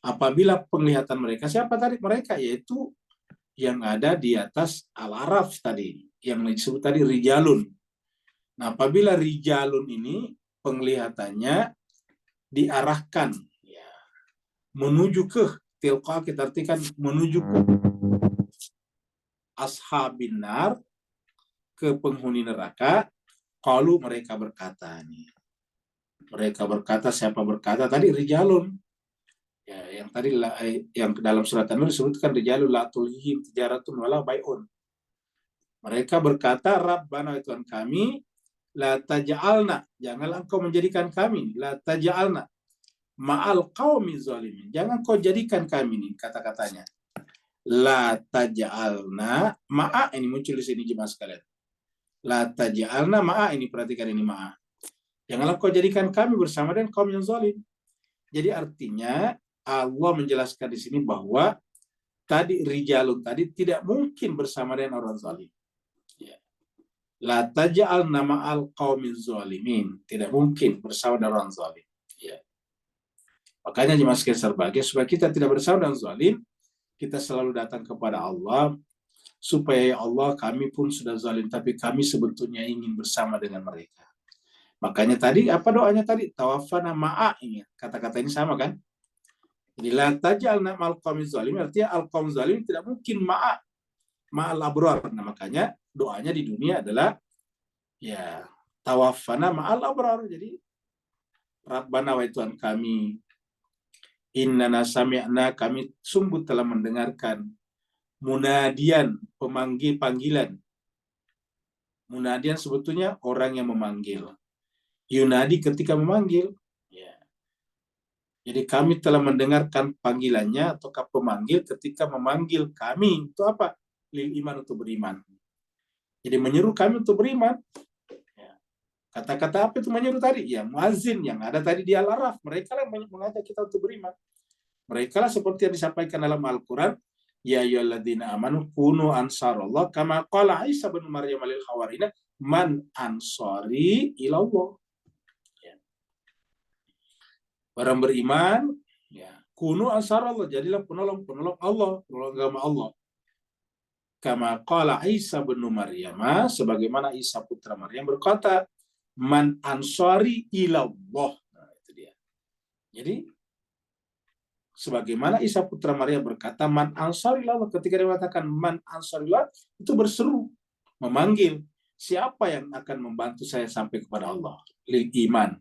Apabila penglihatan mereka, siapa tadi? Mereka yaitu yang ada di atas al-araf tadi, yang disebut tadi rijalun. Nah, apabila rijalun ini penglihatannya diarahkan ya, menuju ke tilqa, kita artikan menuju ke ashabin nar, ke penghuni neraka, qalu mereka berkata nih. Mereka berkata, siapa berkata tadi? Rijalun. Ya, yang tadi yang dalam surat An-Nur disebutkan rijalul la tulhihim tijaratun wala bai'un. Mereka berkata, Rabbana Tuhan kami, la taj'alna, janganlah engkau menjadikan kami, la taj'alna ma'al qaumi zalimin. Jangan kau jadikan kami nih kata-katanya. La taj'alna ma'a, ini muncul di sini jemaah sekalian. La taj'alna ma'a, ini perhatikan ini ma'a. Janganlah kau jadikan kami bersama dengan kaum yang zalim. Jadi artinya Allah menjelaskan di sini bahwa tadi rijalun tadi tidak mungkin bersama dengan orang zalim. Ya. La taj'al nama al-qaumiz zalimin. Tidak mungkin bersama dengan orang zalim. Ya. Makanya jemaah sekalian berbahagia, supaya kita tidak bersama dengan zalim, kita selalu datang kepada Allah, supaya ya Allah kami pun sudah zalim, tapi kami sebetulnya ingin bersama dengan mereka. Makanya tadi apa doanya tadi? Tawaffana ma'a, ini kata-kata ini sama kan? Jadi la taj'alna ma'al qaumiz zalimin, artinya al-qaum zalim tidak mungkin ma'al abrar. Nah, makanya doanya di dunia adalah ya tawaffana ma'al abrar. Jadi Rabbana wa Tuhan kami, innana sami'na, kami sungguh telah mendengarkan Munadian, panggilan. Munadian sebetulnya orang yang memanggil. Yunadi ketika memanggil. Ya. Jadi kami telah mendengarkan panggilannya ataukah pemanggil ketika memanggil kami. Itu apa? Lil iman, untuk beriman. Jadi menyeru kami untuk beriman. Ya. Kata-kata apa itu menyeru tadi? Ya, muazin yang ada tadi di Al-Araf. Mereka lah yang mengajak kita untuk beriman. Mereka lah seperti yang disampaikan dalam Al-Quran. Ya ayyuhalladzina amanu kunu ansarallah kama qala Isa bin Maryam lil hawarina man ansari ilallah. Ya. Orang beriman, ya, kunu ansarallah, jadilah penolong Allah, penolong agama Allah. Kama qala Isa bin Maryam, sebagaimana Isa putra Maryam berkata, man ansari ilallah. Nah, itu dia. Jadi sebagaimana Isa putra Maria berkata, man ansarillah, ketika dia mengatakan man ansarillah, itu berseru, memanggil, siapa yang akan membantu saya sampai kepada Allah? Lil iman.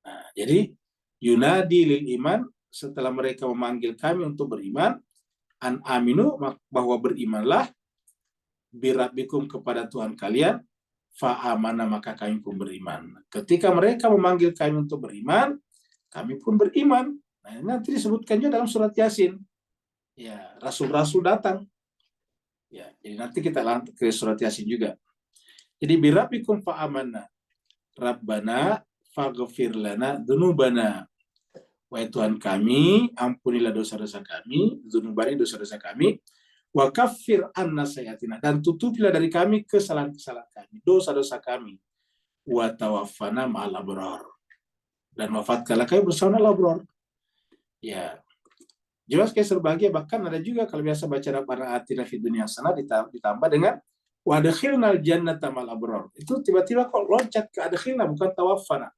Nah, jadi yunadi lil iman, setelah mereka memanggil kami untuk beriman, an aminu, bahwa berimanlah, birabbikum, kepada Tuhan kalian, fa'amana, maka kami pun beriman. Ketika mereka memanggil kami untuk beriman, kami pun beriman. Nah, nanti disebutkannya dalam surat Yasin. Ya, rasul-rasul datang. Ya, jadi nanti kita lanjut ke surat Yasin juga. Jadi birabbikum fa'amanna. Rabbana faghfir lana dzunubana. Wahai Tuhan kami, ampunilah dosa-dosa kami, dzunubana, dosa-dosa kami, wa kaffir anna sayyi'atina, dan tutupilah dari kami kesalahan-kesalahan kami, dosa-dosa kami. Wa tawaffana ma'al abrar. Dan wafatkanlah kami bersama al-abrar. Ya, jelas kayak berbahagia. Bahkan ada juga kalau biasa baca Rabbana atina fid dunya hasanah ditambah dengan wa adkhilnal jannata ma'al abrar. Itu tiba-tiba kok loncat ke adkhilna, bukan tawaffana.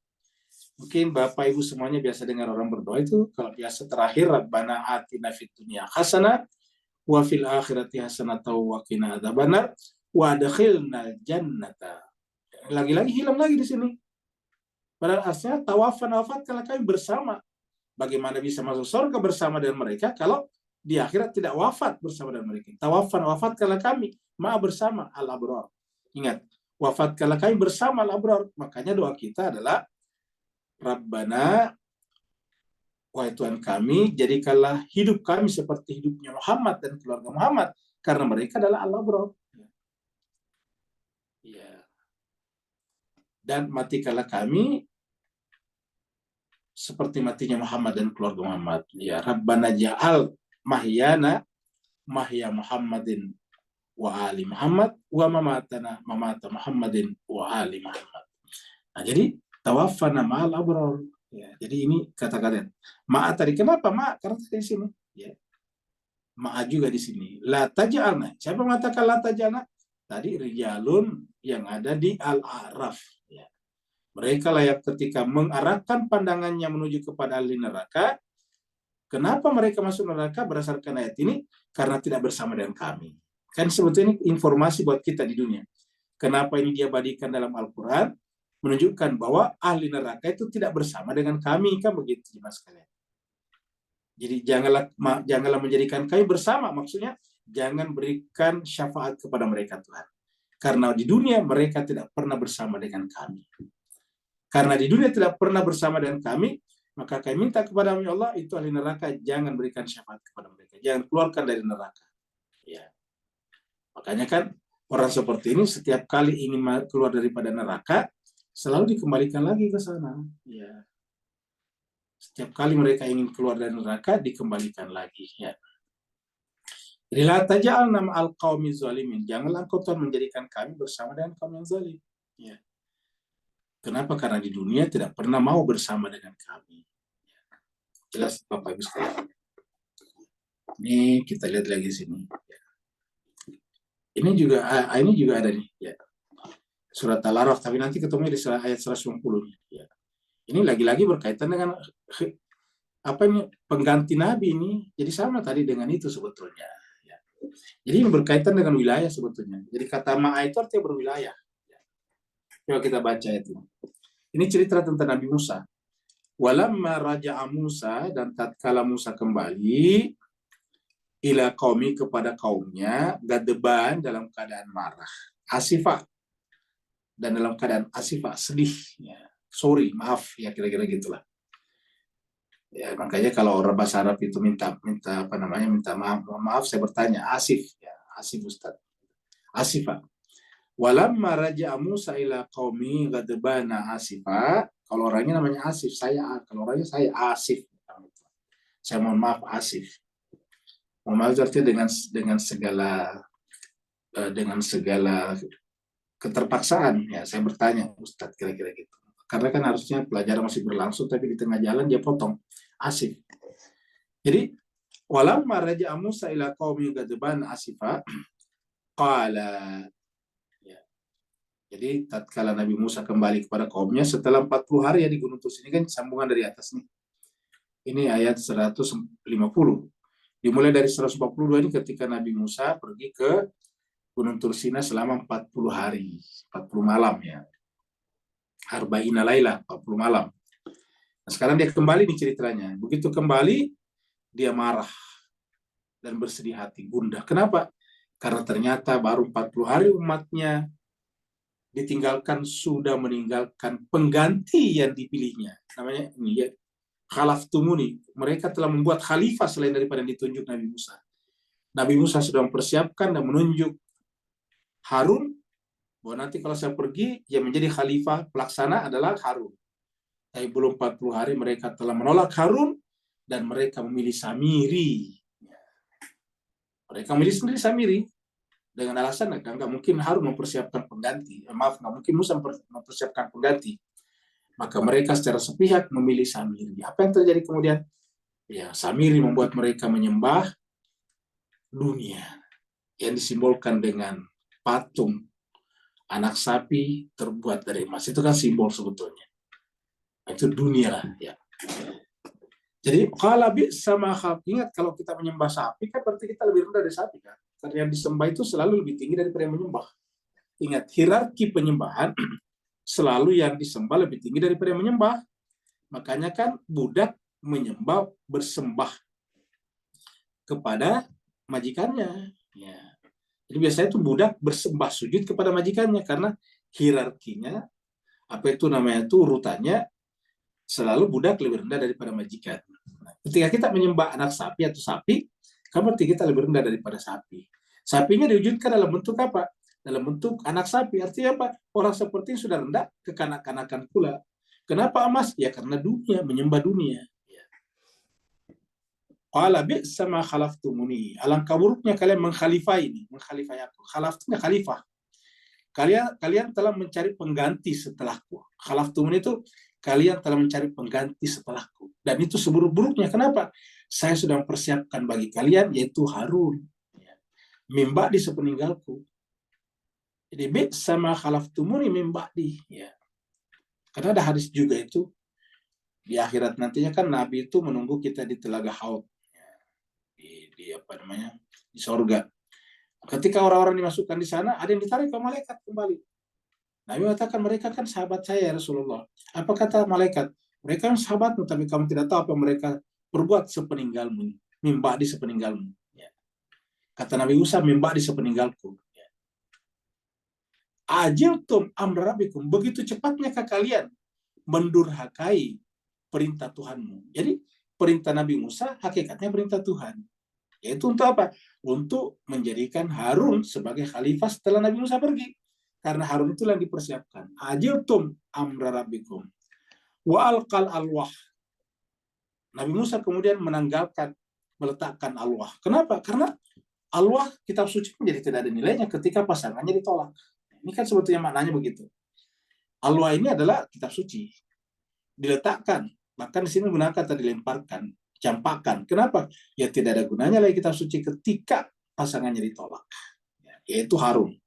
Mungkin Bapak Ibu semuanya biasa dengar orang berdoa itu, kalau biasa terakhir Rabbana atina fid dunya hasanah wa fil akhirati hasanah wa qina adzabannar wa adkhilnal jannata. Lagi-lagi hilang lagi di sini. Padahal aslinya tawaffana, wafatkanlah kami bersama. Bagaimana bisa masuk surga bersama dengan mereka kalau di akhirat tidak wafat bersama dengan mereka? Tawaffan, wafatkanlah kami bersama al-abrar. Ingat, wafatkanlah kami bersama al-abrar. Makanya doa kita adalah Rabbana, wahai Tuhan kami, jadikanlah hidup kami seperti hidupnya Muhammad dan keluarga Muhammad, karena mereka adalah al-abrar. Ya. Dan matikanlah kami seperti matinya Muhammad dan keluarga Muhammad. Ya, Rabbana ja'al mahyana mahya Muhammadin wa ali Muhammad wa mamatana mamata Muhammadin wa ali Muhammad. Nah, jadi tawaffana ma'al abrar. Ya, jadi ini kata-kata. Ma'a tadi kenapa ma? Karena di sini. Ya. Ma'a juga di sini. La taj'alna. Siapa mengatakan la taj'alna? Tadi rijalun yang ada di Al-A'raf. Ya. Mereka layak ketika mengarahkan pandangannya menuju kepada ahli neraka. Kenapa mereka masuk neraka berdasarkan ayat ini? Karena tidak bersama dengan kami. Kan sebetulnya ini informasi buat kita di dunia. Kenapa ini diabadikan dalam Al-Quran? Menunjukkan bahwa ahli neraka itu tidak bersama dengan kami. Kan begitu, mas kalian. Jadi janganlah menjadikan kami bersama. Maksudnya jangan berikan syafaat kepada mereka, Tuhan. Karena di dunia mereka tidak pernah bersama dengan kami. Karena di dunia tidak pernah bersama dengan kami, maka kami minta kepada Allah, itu ahli neraka, jangan berikan syafaat kepada mereka. Jangan keluarkan dari neraka. Ya. Makanya kan orang seperti ini setiap kali ingin keluar daripada neraka, selalu dikembalikan lagi ke sana. Ya. Setiap kali mereka ingin keluar dari neraka, dikembalikan lagi. Ya. Jadi la taj'alna ma'al qaumi zalimin. Janganlah engkau Tuhan menjadikan kami bersama dengan kaum yang zalim. Ya. Kenapa? Karena di dunia tidak pernah mau bersama dengan kami. Jelas Bapak Ibu sekalian. Ini kita lihat lagi sini. Ini juga ada nih. Ya. Surat Al-Araf, tapi nanti ketemu di ayat 190. Ya. Ini lagi-lagi berkaitan dengan apa ini pengganti Nabi ini. Jadi sama tadi dengan itu sebetulnya. Ya. Jadi ini berkaitan dengan wilayah sebetulnya. Jadi kata ma'a itu artinya berwilayah. Coba kita baca itu. Ini cerita tentang Nabi Musa. Walamma raja'a Musa, dan tatkala Musa kembali ila qaumi kepada kaumnya, gadeban dalam keadaan marah, asifa dan dalam keadaan asifa sedih, ya. Sorry, maaf, ya kira-kira gitulah. Ya, makanya kalau orang bahasa Arab itu minta apa namanya, minta maaf, mohon maaf, saya bertanya, asif, ya, asif Ustaz. Asifa. Walamma raja'a Musa ila qaumi ghadbana asifa. Kalau orangnya namanya Asif, kalau orangnya saya Asif. Saya mohon maaf Asif. Mohon maaf artinya dengan segala keterpaksaan, ya saya bertanya, Ustaz, kira-kira gitu. Karena kan harusnya pelajaran masih berlangsung, tapi di tengah jalan dia potong. Asif. Jadi walamma raja'a Musa ila qaumi ghadbana asifa qala. Jadi tatkala Nabi Musa kembali kepada kaumnya setelah 40 hari ya di Gunung Tur, ini kan sambungan dari atas nih. Ini ayat 150. Dimulai dari 142 ini ketika Nabi Musa pergi ke Gunung Tursina selama 40 hari, 40 malam ya. Arba'ina laila, 40 malam. Nah, sekarang dia kembali nih ceritanya. Begitu kembali dia marah dan bersedih hati, gundah. Kenapa? Karena ternyata baru 40 hari umatnya ditinggalkan, sudah meninggalkan pengganti yang dipilihnya. Namanya ini ya, khalaftumuni. Mereka telah membuat khalifah selain daripada yang ditunjuk Nabi Musa. Nabi Musa sudah mempersiapkan dan menunjuk Harun, bahwa nanti kalau saya pergi, yang menjadi khalifah pelaksana adalah Harun. Tapi belum 40 hari mereka telah menolak Harun, dan mereka memilih Samiri. Mereka memilih sendiri Samiri, dengan alasan nggak mungkin Harun mempersiapkan pengganti. Nggak mungkin Musa mempersiapkan pengganti. Maka mereka secara sepihak memilih Samiri. Apa yang terjadi kemudian? Ya, Samiri membuat mereka menyembah dunia yang disimbolkan dengan patung anak sapi terbuat dari emas. Itu kan simbol sebetulnya. Itu dunia lah. Ya. Jadi kalau sama ingat kalau kita menyembah sapi kan berarti kita lebih rendah dari sapi kan. Karena yang disembah itu selalu lebih tinggi daripada yang menyembah. Ingat, hierarki penyembahan selalu yang disembah lebih tinggi daripada yang menyembah. Makanya kan budak menyembah, bersembah kepada majikannya. Ya. Jadi biasanya itu budak bersembah sujud kepada majikannya karena hierarkinya, apa itu namanya itu urutannya, selalu budak lebih rendah daripada majikan. Nah, ketika kita menyembah anak sapi atau sapi, kan berarti kita lebih rendah daripada sapi. Sapinya diwujudkan dalam bentuk apa? Dalam bentuk anak sapi. Artinya apa? Orang seperti ini sudah rendah, kekanak-kanakan pula. Kenapa emas? Ya karena dunia, menyembah dunia. Qala bi'sa ma khalaftumuni. Alangkah buruknya kalian mengkhalifai ini, mengkhalifai aku. Khalaftunya khalifah. Kalian telah mencari pengganti setelahku. Khalaftumuni itu kalian telah mencari pengganti setelahku. Dan itu seburuk-buruknya. Kenapa? Saya sudah mempersiapkan bagi kalian, yaitu Harun. Mimba di sepeninggalku. Jadi bi'sa ma khalaftumuni mimba di. Ya. Karena ada hadis juga itu, di akhirat nantinya kan Nabi itu menunggu kita di Telaga Haud. Di apa namanya, di sorga. Ketika orang-orang dimasukkan di sana, ada yang ditarik ke malaikat kembali. Nabi mengatakan, mereka kan sahabat saya ya Rasulullah. Apa kata malaikat? Mereka kan sahabatmu, tapi kamu tidak tahu apa mereka perbuat sepeninggalmu. Mimba di sepeninggalmu. Ya. Kata Nabi Musa, mimba di sepeninggalku. Ya. Ajiltum amrabikum. Begitu cepatnya ke kalian mendurhakai perintah Tuhanmu. Jadi perintah Nabi Musa hakikatnya perintah Tuhan. Yaitu untuk apa? Untuk menjadikan Harun sebagai khalifah setelah Nabi Musa pergi. Karena Harun itulah yang dipersiapkan. Ajiltum amra rabbikum. Wa alqal alwah. Nabi Musa kemudian meletakkan alwah. Kenapa? Karena alwah, kitab suci menjadi tidak ada nilainya ketika pasangannya ditolak. Ini kan sebetulnya maknanya begitu. Alwah ini adalah kitab suci. Diletakkan. Bahkan di sini menggunakan kata dilemparkan. Campakkan. Kenapa? Ya tidak ada gunanya lagi kitab suci ketika pasangannya ditolak. Yaitu Harun.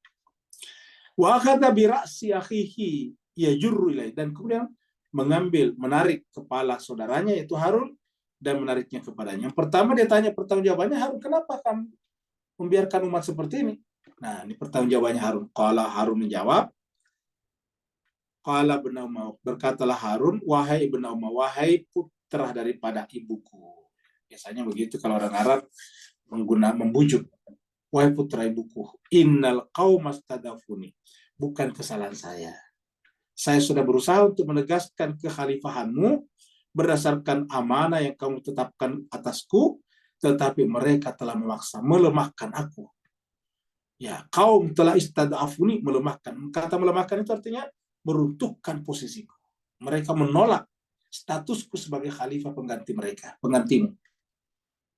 Wa akhadha bi ra'si akhihi yajurru ilaihi, dan kemudian menarik kepala saudaranya yaitu Harun dan menariknya kepadanya. Yang pertama dia tanya pertanggungjawabannya, Harun, kenapa kamu membiarkan umat seperti ini? Nah, ini pertanggungjawabannya Harun. Qala Harun menjawab, qala ibnu Umayyah, berkatalah Harun, wahai ibnu Umayyah, wahai putra daripada ibuku. Biasanya begitu kalau orang Arab membujuk, wahai putra ibuku, innal qaumastadafuni, bukan kesalahan saya. Saya sudah berusaha untuk menegaskan kekhalifahanmu berdasarkan amanah yang kamu tetapkan atasku, tetapi mereka telah memaksa, melemahkan aku. Ya, kaum telah istadafuni, melemahkan. Kata melemahkan itu artinya meruntuhkan posisiku. Mereka menolak statusku sebagai khalifah pengganti mereka, penggantimu.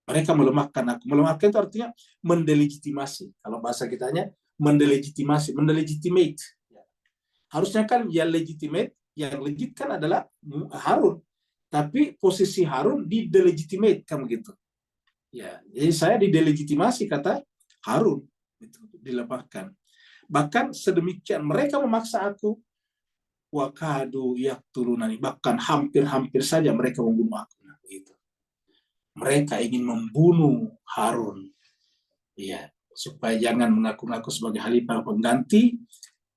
Mereka melemahkan aku. Melemahkan itu artinya mendelegitimasi. Kalau bahasa kitanya, mendelegitimasi, mendelegitimate. Harusnya kan yang legitimate, yang legit kan adalah Harun. Tapi posisi Harun didelegitimate kan begitu. Ya, jadi saya didelegitimasi kata Harun, itu dilemahkan. Bahkan sedemikian mereka memaksa aku, wakadu yaqtulunani, bahkan hampir-hampir saja mereka membunuh aku. Nah, begitu. Mereka ingin membunuh Harun, ya, supaya jangan mengaku-ngaku sebagai khalifah pengganti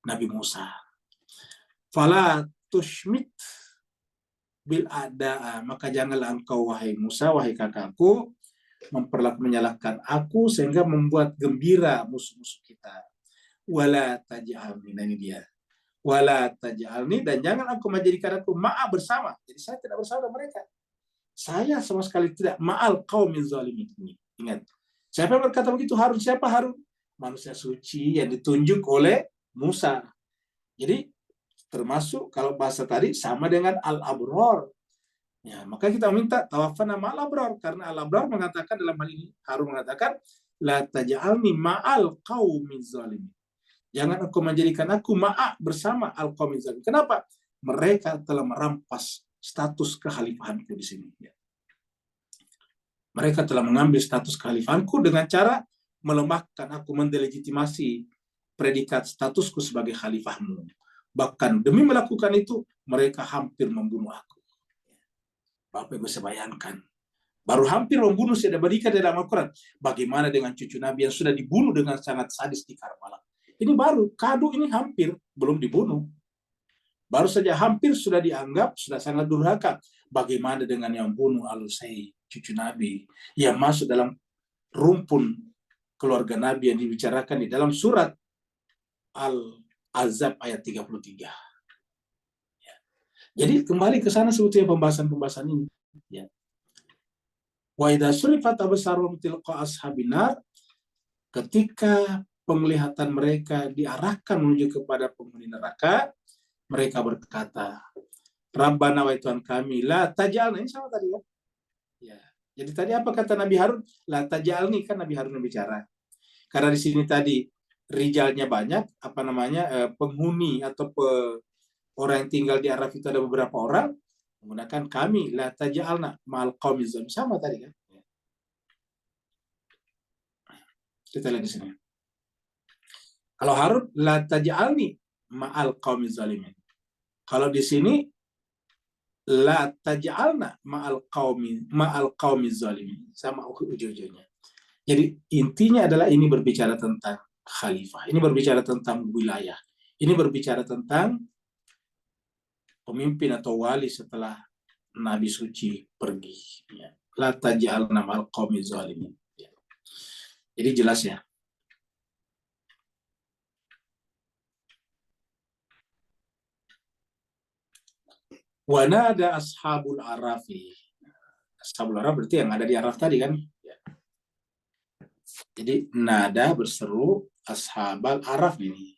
Nabi Musa. Fala tushmit bil ada, maka janganlah engkau wahai Musa, wahai kakakku, menyalahkan aku sehingga membuat gembira musuh-musuh kita. Wala taj'alni, nah ini dia. Wala taj'alni, dan jangan engkau menjadikan aku ma'a bersama. Jadi saya tidak bersama dengan mereka. Saya sama sekali tidak ma'al qaumil zalimin. Ingat. Siapa yang berkata begitu? Harun. Siapa Harun? Manusia suci yang ditunjuk oleh Musa. Jadi termasuk kalau bahasa tadi sama dengan al-abror. Ya, maka kita minta tawafana ma'al abror, karena al-abror mengatakan dalam hal ini, Harun mengatakan la taj'alni ma'al qaumiz zalimin. Jangan engkau menjadikan aku ma'a bersama al-qaumiz zalimin. Kenapa? Mereka telah merampas status kekhalifahanku di sini. Ya. Mereka telah mengambil status kekhalifahanku dengan cara melemahkan aku, mendelegitimasi predikat statusku sebagai khalifahmu. Bahkan demi melakukan itu, mereka hampir membunuh aku. Bapak Ibu bisa bayangkan. Baru hampir membunuh Sayyidah Badika dalam Al-Quran. Bagaimana dengan cucu Nabi yang sudah dibunuh dengan sangat sadis di Karbala. Ini baru, kadu ini hampir, belum dibunuh. Baru saja hampir sudah dianggap, sudah sangat durhaka. Bagaimana dengan yang bunuh Al-Husayn, cucu Nabi, yang masuk dalam rumpun keluarga Nabi yang dibicarakan di dalam surat Al-Azab ayat 33. Ya. Jadi kembali ke sana sebetulnya pembahasan-pembahasan ini. Ya. Wa idza surifat absarum tilqa ashabin nar, ketika penglihatan mereka diarahkan menuju kepada penghuni neraka, mereka berkata, Rabbana wa Tuhan kami, la taj'alna, ini sama tadi ya. Ya. Jadi tadi apa kata Nabi Harun? La taj'alni, kan Nabi Harun yang bicara. Karena di sini tadi rijalnya banyak, penghuni atau orang yang tinggal di Araf itu ada beberapa orang, menggunakan kami, la taj'alna ma'al qaumiz zalimin, sama tadi kan. Kita lihat di sini. Kalau Harun, la taj'alni ma'al qaumiz zalimin. Kalau di sini, la taj'alna ma'al qaumiz zalimin, sama ujung-ujungnya. Jadi intinya adalah ini berbicara tentang khalifah, ini berbicara tentang wilayah, ini berbicara tentang pemimpin atau wali setelah Nabi suci pergi. Ya. La taj'alna ma'al qaumiz zalimin. Ya. Jadi jelas ya. Wa nada ashabul arafi. Ashabul araf berarti yang ada di araf tadi kan. Ya. Jadi nada berseru ashabal araf ini.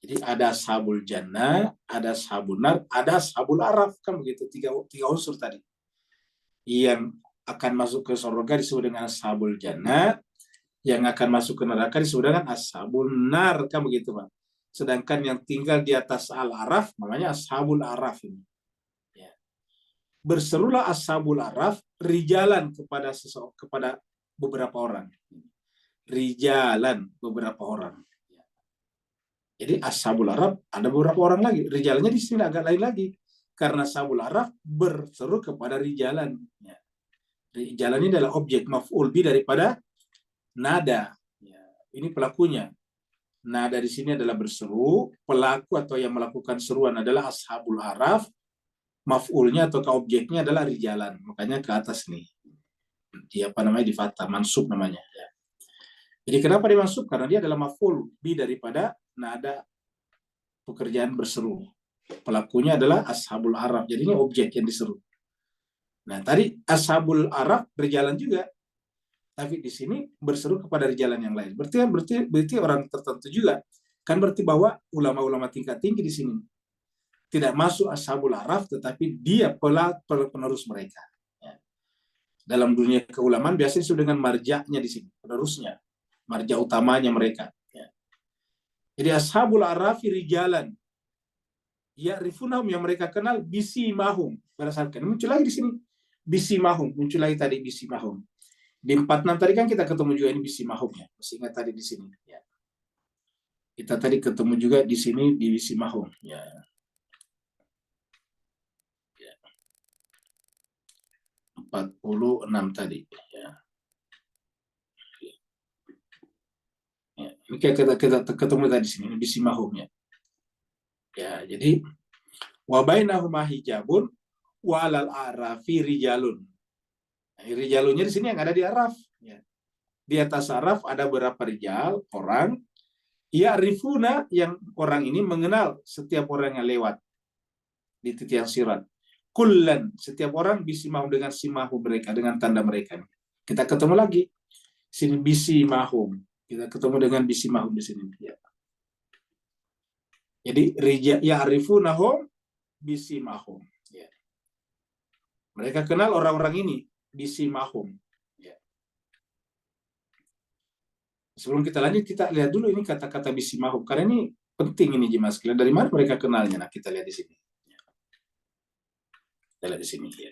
Jadi ada ashabul jannah, ada ashabul nar, ada ashabul araf, kan begitu, tiga unsur tadi. Yang akan masuk ke surga disebut dengan ashabul jannah, yang akan masuk ke neraka disebut dengan ashabul nar, kan begitu Pak. Sedangkan yang tinggal di atas al-araf namanya ashabul araf ini. Ya. Berserulah ashabul araf rijalan kepada beberapa orang. Rijalan beberapa orang. Jadi ashabul araf ada beberapa orang lagi. Rijalnya di sini agak lain lagi. Karena ashabul araf berseru kepada rijalan. Ya. Rijalan ini adalah objek maf'ul bi daripada nada. Ya. Ini pelakunya. Nada di sini adalah berseru. Pelaku atau yang melakukan seruan adalah ashabul araf. Maf'ulnya atau objeknya adalah rijalan. Makanya ke atas nih. di fathah, mansub namanya. Ya. Jadi kenapa dimansub? Karena dia adalah maf'ul bi daripada nada pekerjaan berseru. Pelakunya adalah ashabul araf. Jadi ini objek yang diseru. Nah, tadi ashabul araf berjalan juga, tapi di sini berseru kepada rijalan yang lain. Berarti orang tertentu juga. Kan berarti bahwa ulama-ulama tingkat tinggi di sini tidak masuk ashabul araf, tetapi dia penerus mereka. Ya. Dalam dunia keulamaan biasanya disebut dengan marja'nya di sini, penerusnya, marja' utamanya mereka. Ya. Jadi ashabul arafi rijalan, ya rifunahum, yang mereka kenal bisi mahum, berdasarkan muncul lagi di sini bisi mahum, muncul lagi tadi bisi mahum. Di 46 tadi kan kita ketemu juga ini bisi mahumnya, masih ingat tadi di sini. Ya. Kita tadi ketemu juga di sini di bisi mahum. Ya. 46 tadi. Ya. Ya. Ini kita ketemu tadi di sini, ini bisi mahumnya. Ya, jadi wa bainahuma hijabun wa alal arafi rijalun. Nah, rijalunnya di sini yang ada di araf. Ya. Di atas araf ada beberapa rijal, orang. Ya rifuna, yang orang ini mengenal setiap orang yang lewat di titian sirat. Kullan, setiap orang bisimahum dengan simahu mereka, dengan tanda mereka. Kita ketemu lagi. Sini bisimahum. Kita ketemu dengan bisimahum di sini. Ya. Jadi ya arifunahum bisimahum. Ya. Mereka kenal orang-orang ini bisimahum. Ya. Sebelum kita lanjut, kita lihat dulu ini kata-kata bisimahum, karena ini penting ini jemaah sekalian. Dari mana mereka kenalnya? Nah, kita lihat di sini. Ya. Kita lihat di sini. Ya.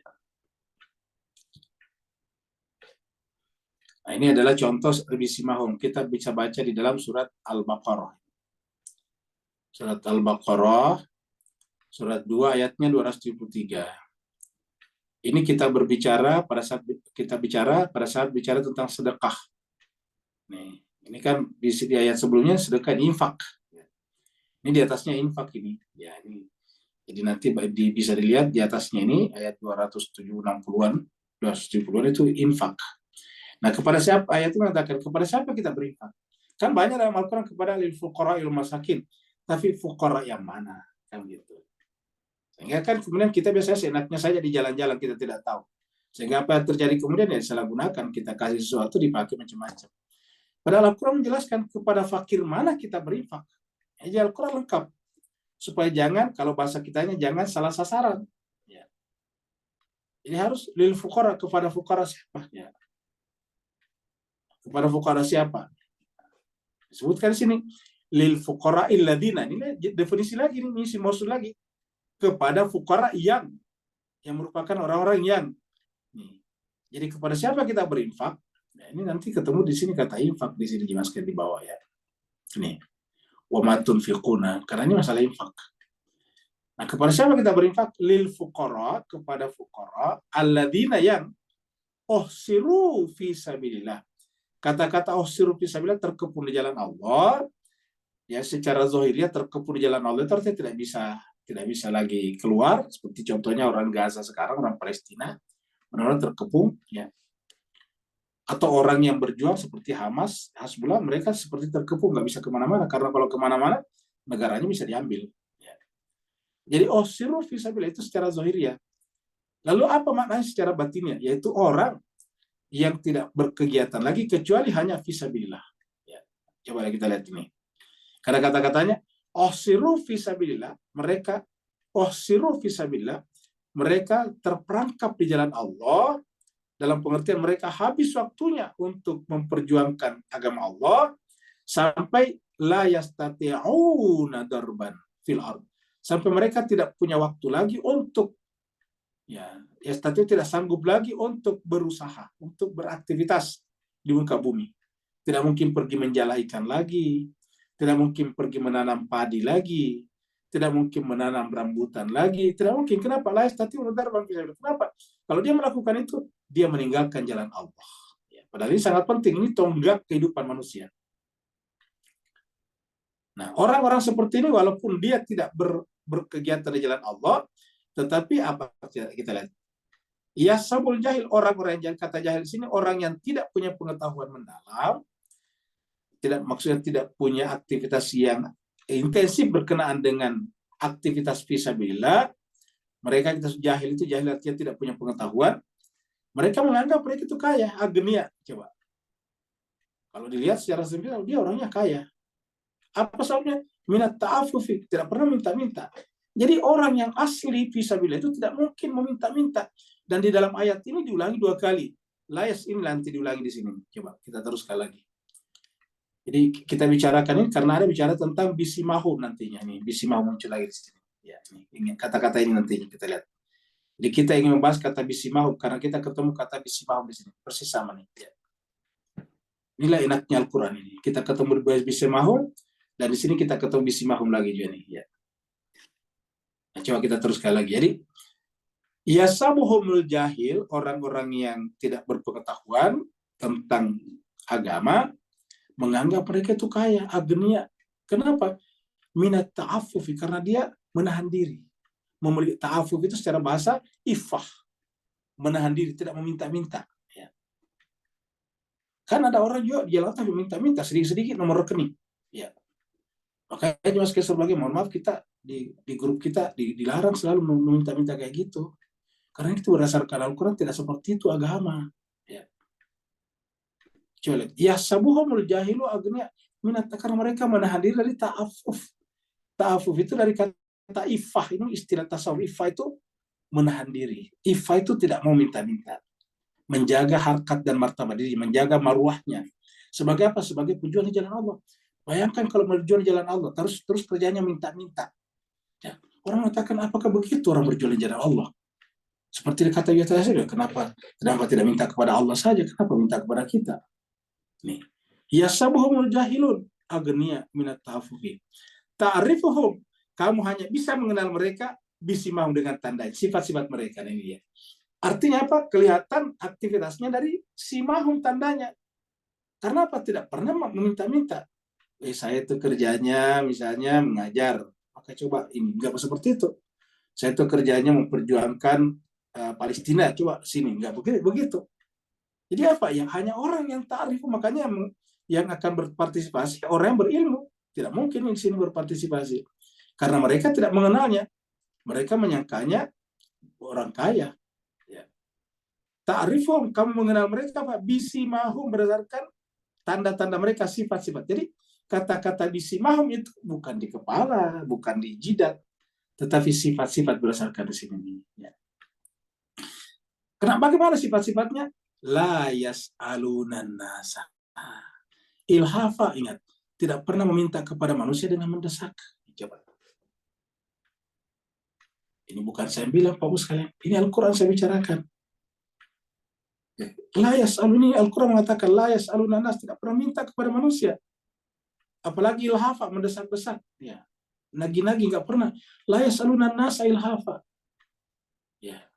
Nah, ini adalah contoh bisimahum. Kita bisa baca di dalam surat Al-Baqarah. Surat Al-Baqarah, surat 2 ayatnya 273. Ini kita berbicara pada saat bicara tentang sedekah. Nih. Ini kan di ayat sebelumnya sedekah infak. Ini di atasnya infak ini. Ya, ini. Jadi nanti bisa dilihat di atasnya ini ayat 260-an, 270-an itu infak. Nah, kepada siapa ayat itu mengatakan kepada siapa kita berinfak? Kan banyak dalam Al-Qur'an kepada lil fuqara il masakin. Tapi fuqara yang mana? Kan gitu. Sehingga kan kemudian kita biasanya seenaknya saja di jalan-jalan, kita tidak tahu. Sehingga apa yang terjadi kemudian ya disalahgunakan, kita kasih sesuatu dipakai macam-macam. Padahal Al-Quran menjelaskan kepada fakir mana kita berinfak. Ya, Al-Quran lengkap. Supaya jangan, kalau bahasa kitanya, jangan salah sasaran. Ya. Ini harus lil fuqara, kepada fuqara siapa? Ya. Kepada fuqara siapa? Disebutkan di sini. Lil fuqara illadina. Ini definisi lagi, ini isi maksud lagi. Kepada fuqara yang merupakan orang-orang yang. Nih. Jadi kepada siapa kita berinfak? Nah, ini nanti ketemu di sini kata infak di sini dimasukkan di bawah ya. Ini wa ma tunfiquna, karena ini masalah infak. Nah, kepada siapa kita berinfak? Lil fuqara, kepada fuqara alladzina yang uhsiru fi sabilillah. Kata-kata uhsiru fi sabilillah, terkepung di jalan Allah. Ya, secara zahirnya terkepung di jalan Allah itu artinya tidak bisa lagi keluar, seperti contohnya orang Gaza sekarang, orang Palestina, benar-benar terkepung ya. Atau orang yang berjuang seperti Hamas, Hezbollah, mereka seperti terkepung, nggak bisa kemana-mana, karena kalau kemana-mana negaranya bisa diambil. Ya. Jadi uhsiru fi sabilillah itu secara zahiriyah. Lalu apa maknanya secara batinnya? Yaitu orang yang tidak berkegiatan lagi kecuali hanya fi sabilillah. Ya. Coba kita lihat ini. Karena kata-katanya uhsiru fi sabilillah, mereka uhsiru fi sabilillah, mereka terperangkap di jalan Allah. Dalam pengertian mereka habis waktunya untuk memperjuangkan agama Allah sampai la yastati'una darban fil ard. Sampai mereka tidak punya waktu lagi untuk tidak sanggup lagi untuk berusaha, untuk beraktivitas di muka bumi. Tidak mungkin pergi menjala ikan lagi, tidak mungkin pergi menanam padi lagi, tidak mungkin menanam rambutan lagi, tidak mungkin. Kenapa? La yastati'una darban fil ard. Kenapa? Kalau dia melakukan itu, dia meninggalkan jalan Allah. Ya, padahal ini sangat penting, ini tonggak kehidupan manusia. Nah, orang-orang seperti ini walaupun dia tidak berkegiatan di jalan Allah, tetapi apa kita lihat? Yasabul jahil, orang-orang yang kata jahil sini orang yang tidak punya pengetahuan mendalam, tidak maksudnya tidak punya aktivitas yang intensif berkenaan dengan aktivitas fisabilillah. Mereka kita jahil itu jahil artinya tidak punya pengetahuan. Mereka menganggap mereka itu kaya, agnia. Coba. Kalau dilihat secara sempurna dia orangnya kaya. Apa sebabnya? Minat ta'afufi, tidak pernah minta-minta. Jadi orang yang asli fisabilillah itu tidak mungkin meminta-minta. Dan di dalam ayat ini diulangi 2 kali. Layas ini nanti diulangi di sini. Coba kita teruskan lagi. Jadi kita bicarakan ini karena ada bicara tentang bisimahum nantinya nih. Bisimahum muncul lagi di sini. Ya, nih, ingin kata-kata ini nantinya kita lihat. Jadi kita ingin membahas kata bisimahum karena kita ketemu kata bisimahum di sini. Persis sama nih. Ya. Inilah enaknya Al-Quran ini. Kita ketemu bisimahum dan di sini kita ketemu bisimahum lagi juga nih. Ya. Nah, coba kita teruskan lagi. Jadi yasabuhumul jahil, orang-orang yang tidak berpengetahuan tentang agama, menganggap mereka itu kaya, agnia. Kenapa? Minat ta'affufi, karena dia menahan diri. Memiliki ta'affuf itu secara bahasa ifah, menahan diri, tidak meminta-minta. Ya. Kan ada orang juga di jalan tapi minta-minta sedikit-sedikit nomor rekening. Ya. Makanya Mas Kesel lagi, mohon maaf kita di grup kita dilarang selalu meminta-minta kayak gitu. Karena itu berdasarkan Al-Quran tidak seperti itu agama. Ya. Coba lihat. Yasabuhumul jahilu agnia minat, karena mereka menahan diri dari ta'affuf. Ta'affuf itu dari kata ifah, ini istilah tasawuf. Ifah itu menahan diri. Ifah itu tidak mau minta-minta. Menjaga harkat dan martabat diri, menjaga maruahnya. Sebagai apa? Sebagai tujuan di jalan Allah. Bayangkan kalau berjuang di jalan Allah, terus kerjanya minta-minta. Ya. Orang mengatakan, apakah begitu orang berjuang di jalan Allah? Seperti kata biasa saja, kenapa tidak minta kepada Allah saja? Kenapa minta kepada kita? Nih, yasabuhumul jahilun agnia minat ta'afufi. Ta'rifuhum, kamu hanya bisa mengenal mereka bisimahum dengan tanda sifat-sifat mereka ini ya. Artinya apa? Kelihatan aktivitasnya dari simahum tandanya. Karena apa? Tidak pernah meminta-minta. Saya itu kerjanya misalnya mengajar. Maka coba ini enggak seperti itu. Saya itu kerjanya memperjuangkan Palestina. Coba sini enggak begitu. Jadi apa? Yang hanya orang yang ta'rif, makanya yang akan berpartisipasi orang yang berilmu. Tidak mungkin di sini berpartisipasi. Karena mereka tidak mengenalnya. Mereka menyangkanya orang kaya. Ya. Ta'rifum, kamu mengenal mereka apa? Bisimahum, berdasarkan tanda-tanda mereka, sifat-sifat. Jadi kata-kata bisimahum itu bukan di kepala, bukan di jidat, tetapi sifat-sifat berdasarkan di sini. Ya. Kenapa? Bagaimana sifat-sifatnya? La yas'alunan nasa. Ilhafa, ingat, tidak pernah meminta kepada manusia dengan mendesak. Coba. Ini bukan saya bilang, Pak Bus kalian. Ini Al-Quran saya bicarakan. La yas'aluni, Al-Quran mengatakan la yas'alunan nas, tidak pernah minta kepada manusia. Apalagi ilhafa, mendesak-desak. Ya. Nagi-nagi, nggak pernah. La yas'alunan nas ilhafa. Ya.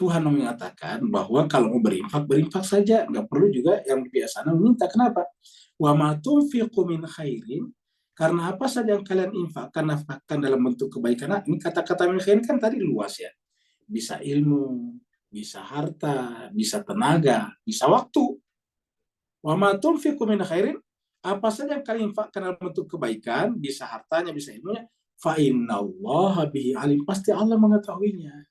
Tuhan mengatakan bahwa kalau mau berinfak saja, nggak perlu juga yang biasanya meminta. Kenapa? Wa ma tunfiqu min khairin, karena apa saja yang kalian infakkan, nafkahkan dalam bentuk kebaikan. Nah, ini kata-kata min khairin kan tadi luas ya. Bisa ilmu, bisa harta, bisa tenaga, bisa waktu. Wa ma tunfiqu min khairin, apa saja yang kalian infakkan dalam bentuk kebaikan, bisa hartanya, bisa ilmunya, fa innallaha bihi alim, pasti Allah mengetahuinya.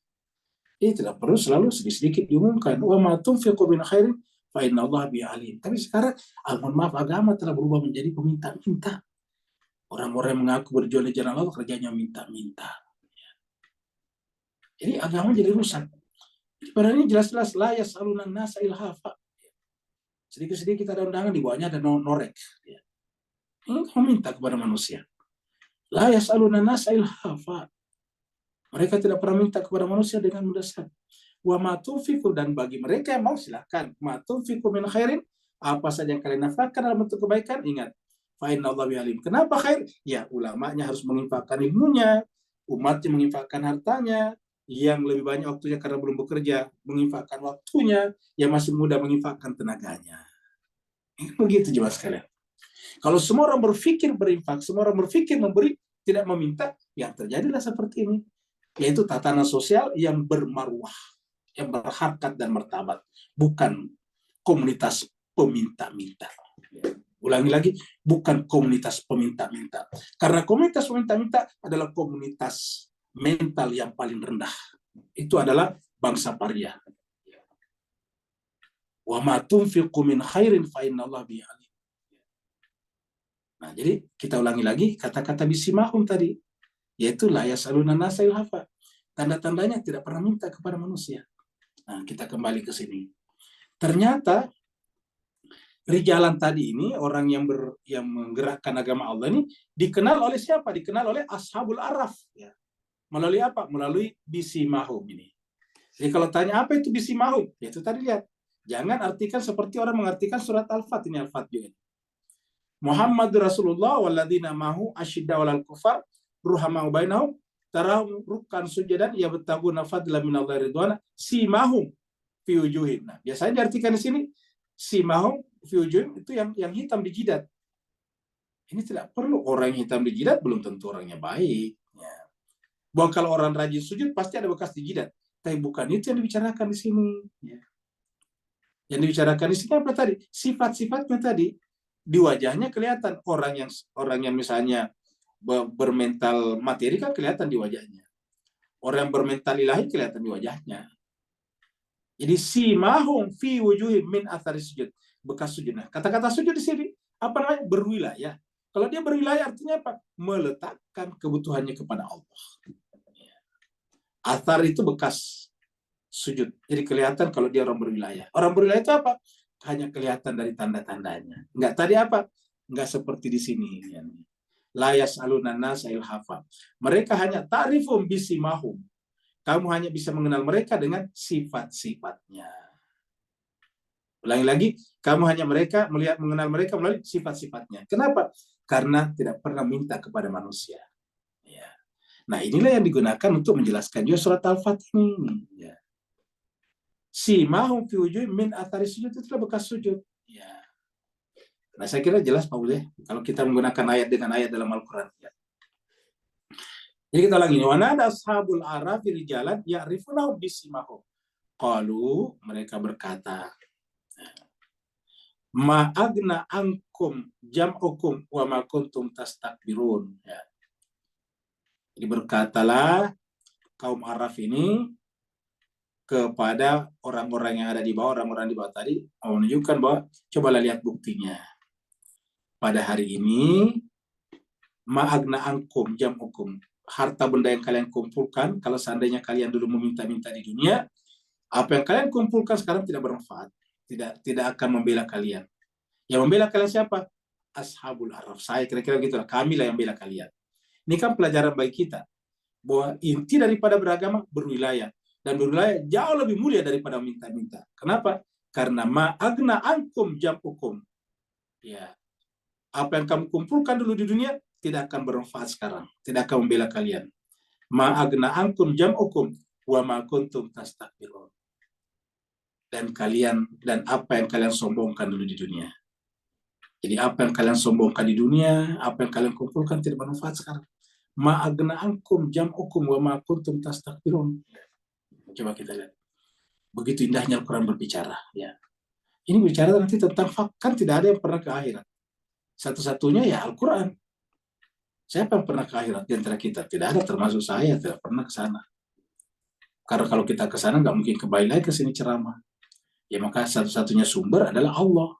Ini tidak perlu selalu sedikit-sedikit diumumkan. Wa ma tunfiqu min khairin fa innallaha bihi alim. Tapi sekarang, mohon maaf, agama telah berubah menjadi peminta-minta. Orang-orang yang mengaku berjuang di jalan Allah kerjanya minta-minta. Jadi agama jadi rusak. Padahal ini jelas-jelas la yas'alunan nasa ilhafa. Sedikit-sedikit ada undangan, di bawahnya ada norek. Ini kamu minta kepada manusia. La yas'alunan nasa ilhafa. Mereka tidak pernah minta kepada manusia dengan mendesak. Wa ma tunfiqu, dan bagi mereka yang mau silakan. Ma tunfiqu min khairin, apa saja yang kalian nafkahkan dalam bentuk kebaikan, ingat. Fa innallaha bihi alim. Kenapa khair? Ya, ulamanya harus menginfakkan ilmunya, umatnya menginfakkan hartanya, yang lebih banyak waktunya karena belum bekerja, menginfakkan waktunya, yang masih muda menginfakkan tenaganya. Begitu jelas sekalian. Kalau semua orang berpikir berinfak, semua orang berpikir memberi, tidak meminta, yang terjadilah seperti ini. yaitu tatanan sosial yang bermarwah, yang berharkat dan martabat, bukan komunitas peminta-minta. Ulangi lagi, bukan komunitas peminta-minta. Karena komunitas peminta-minta adalah komunitas mental yang paling rendah. Itu adalah bangsa paria. Wa ma tunfiqu min khairin fa innallaha bihi alim. Nah, jadi kita ulangi lagi kata-kata bisimahum tadi, yaitu la yasaluna nasa ilhafa. Tanda-tandanya tidak pernah minta kepada manusia. Nah, kita kembali ke sini. Ternyata rijalan tadi ini, orang yang menggerakkan agama Allah ini dikenal oleh siapa? Dikenal oleh Ashabul Araf. Ya. Melalui apa? Melalui bisimahum ini. Jadi kalau tanya apa itu bisimahum, ya itu tadi lihat. Jangan artikan seperti orang mengartikan surat Al-Fat, ini Al-Fat juga. Muhammad Rasulullah walladzina mahu asyidda walal kufar ruhamau bainahum tarahum rukkan sujadan yabtaguna fadlan minallahi ridwana simahum fi wujuhihim. Nah, biasanya diartikan di sini simahum fi wujuhihim itu yang hitam di jidat. Ini tidak perlu, orang yang hitam di jidat belum tentu orangnya baik. Ya. Bahwa kalau orang rajin sujud pasti ada bekas di jidat. Tapi bukan itu yang dibicarakan di sini. Ya. Yang dibicarakan di sini apa tadi? Sifat-sifatnya tadi. Di wajahnya kelihatan orang yang misalnya bermental materi kan kelihatan di wajahnya. Orang yang bermental ilahi kelihatan di wajahnya. Jadi simahum fi wujuhim min athari sujud, bekas sujud. Nah, kata-kata sujud di sini apa namanya? Berwilayah. Kalau dia berwilayah artinya apa? Meletakkan kebutuhannya kepada Allah. Athar itu bekas sujud. Jadi kelihatan kalau dia orang berwilayah. Orang berwilayah itu apa? Hanya kelihatan dari tanda-tandanya. Enggak tadi apa? Enggak seperti di sini. Layas alunan nasa ilhafa. Mereka hanya ta'rifum bisimahum. Kamu hanya bisa mengenal mereka dengan sifat-sifatnya. Ulangi lagi, kamu hanya mengenal mereka melalui sifat-sifatnya. Kenapa? Karena tidak pernah minta kepada manusia. Ya. Nah, inilah yang digunakan untuk menjelaskan juga surat Al-Fat ini. Ya. Simahum fi wujuhihim min athari sujud, itu bekas sujud. Ya. Nah, saya kira jelas Pak Budi, kalau kita menggunakan ayat dengan ayat dalam Al-Quran. Ya. Jadi kita lagi, wa nada ashabul arafi rijalan ya'rifunahum bisimahum. Qalu, mereka berkata, ma agna ankum jam'ukum wa ma kuntum tastakbirun. Ya. Jadi berkatalah kaum Araf ini kepada orang-orang yang ada di bawah, orang-orang di bawah tadi, menunjukkan bahwa cobalah lihat buktinya. Pada hari ini, ma'agna angkum jam'ukum, harta benda yang kalian kumpulkan, kalau seandainya kalian dulu meminta-minta di dunia, apa yang kalian kumpulkan sekarang tidak bermanfaat, tidak akan membela kalian. Yang membela kalian siapa? Ashabul Araf. Saya kira-kira gitu, kami lah yang membela kalian. Ini kan pelajaran bagi kita, bahwa inti daripada beragama berwilayah. Dan berwilayah jauh lebih mulia daripada minta-minta. Kenapa? Karena ma'agna ankum jam'ukum. Ya. Apa yang kamu kumpulkan dulu di dunia tidak akan bermanfaat sekarang. Tidak akan membela kalian. Ma'agna ankum jam'ukum wa ma kuntum tastakbirun. Dan apa yang kalian sombongkan dulu di dunia. Jadi apa yang kalian sombongkan di dunia, apa yang kalian kumpulkan tidak bermanfaat sekarang. Ma'agna ankum jam'ukum wa ma kuntum tastakbirun. Coba kita lihat. Begitu indahnya Al-Quran berbicara. Ya. Ini bicara nanti tentang kan tidak ada yang pernah ke akhirat. Satu-satunya ya Al-Quran. Siapa yang pernah ke akhirat di antara kita? Tidak ada, termasuk saya, tidak pernah ke sana. Karena kalau kita ke sana nggak mungkin kembali lagi ke sini ceramah. Ya maka satu-satunya sumber adalah Allah.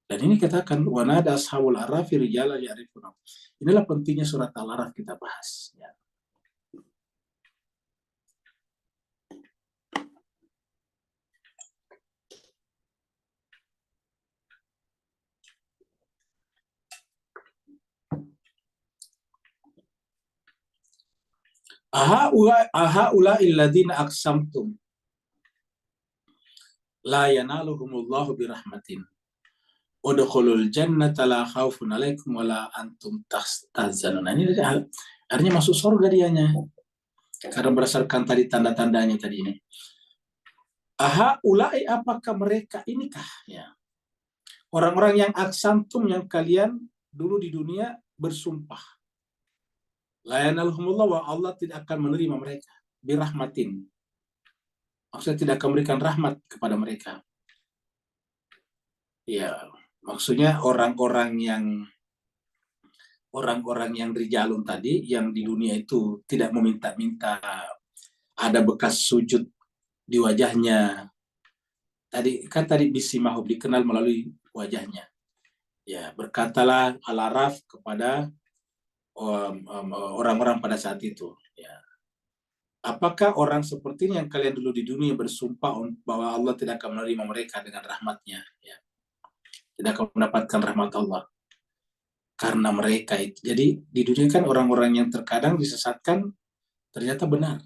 Dan ini katakan wanada ashabul arafi rijalan ya'rifunahum. Inilah pentingnya surat Al-Araf kita bahas. Ya. Aha ula illadina aqsamtum la yanaluhumullahu birahmatin udkhulul jannata la khaufun alaikum wala antum tahzanun. Ini artinya masuk surga dianya. Karena berdasarkan tadi tanda-tandanya tadi ini. Aha ulai, apakah mereka inikah ya? Orang-orang yang aksantum, yang kalian dulu di dunia bersumpah. La yanalhumullah, wa Allah tidak akan menerima mereka birahmatin. Maksudnya tidak akan memberikan rahmat kepada mereka. Ya, maksudnya orang-orang yang rijalun tadi yang di dunia itu tidak meminta-minta, ada bekas sujud di wajahnya. Tadi bisimahum, dikenal melalui wajahnya. Ya, berkatalah Al-Araf kepada orang-orang pada saat itu. Ya. Apakah orang seperti ini yang kalian dulu di dunia bersumpah bahwa Allah tidak akan menerima mereka dengan rahmatnya? Ya. Tidak akan mendapatkan rahmat Allah. Karena mereka itu. Jadi di dunia kan orang-orang yang terkadang disesatkan ternyata benar.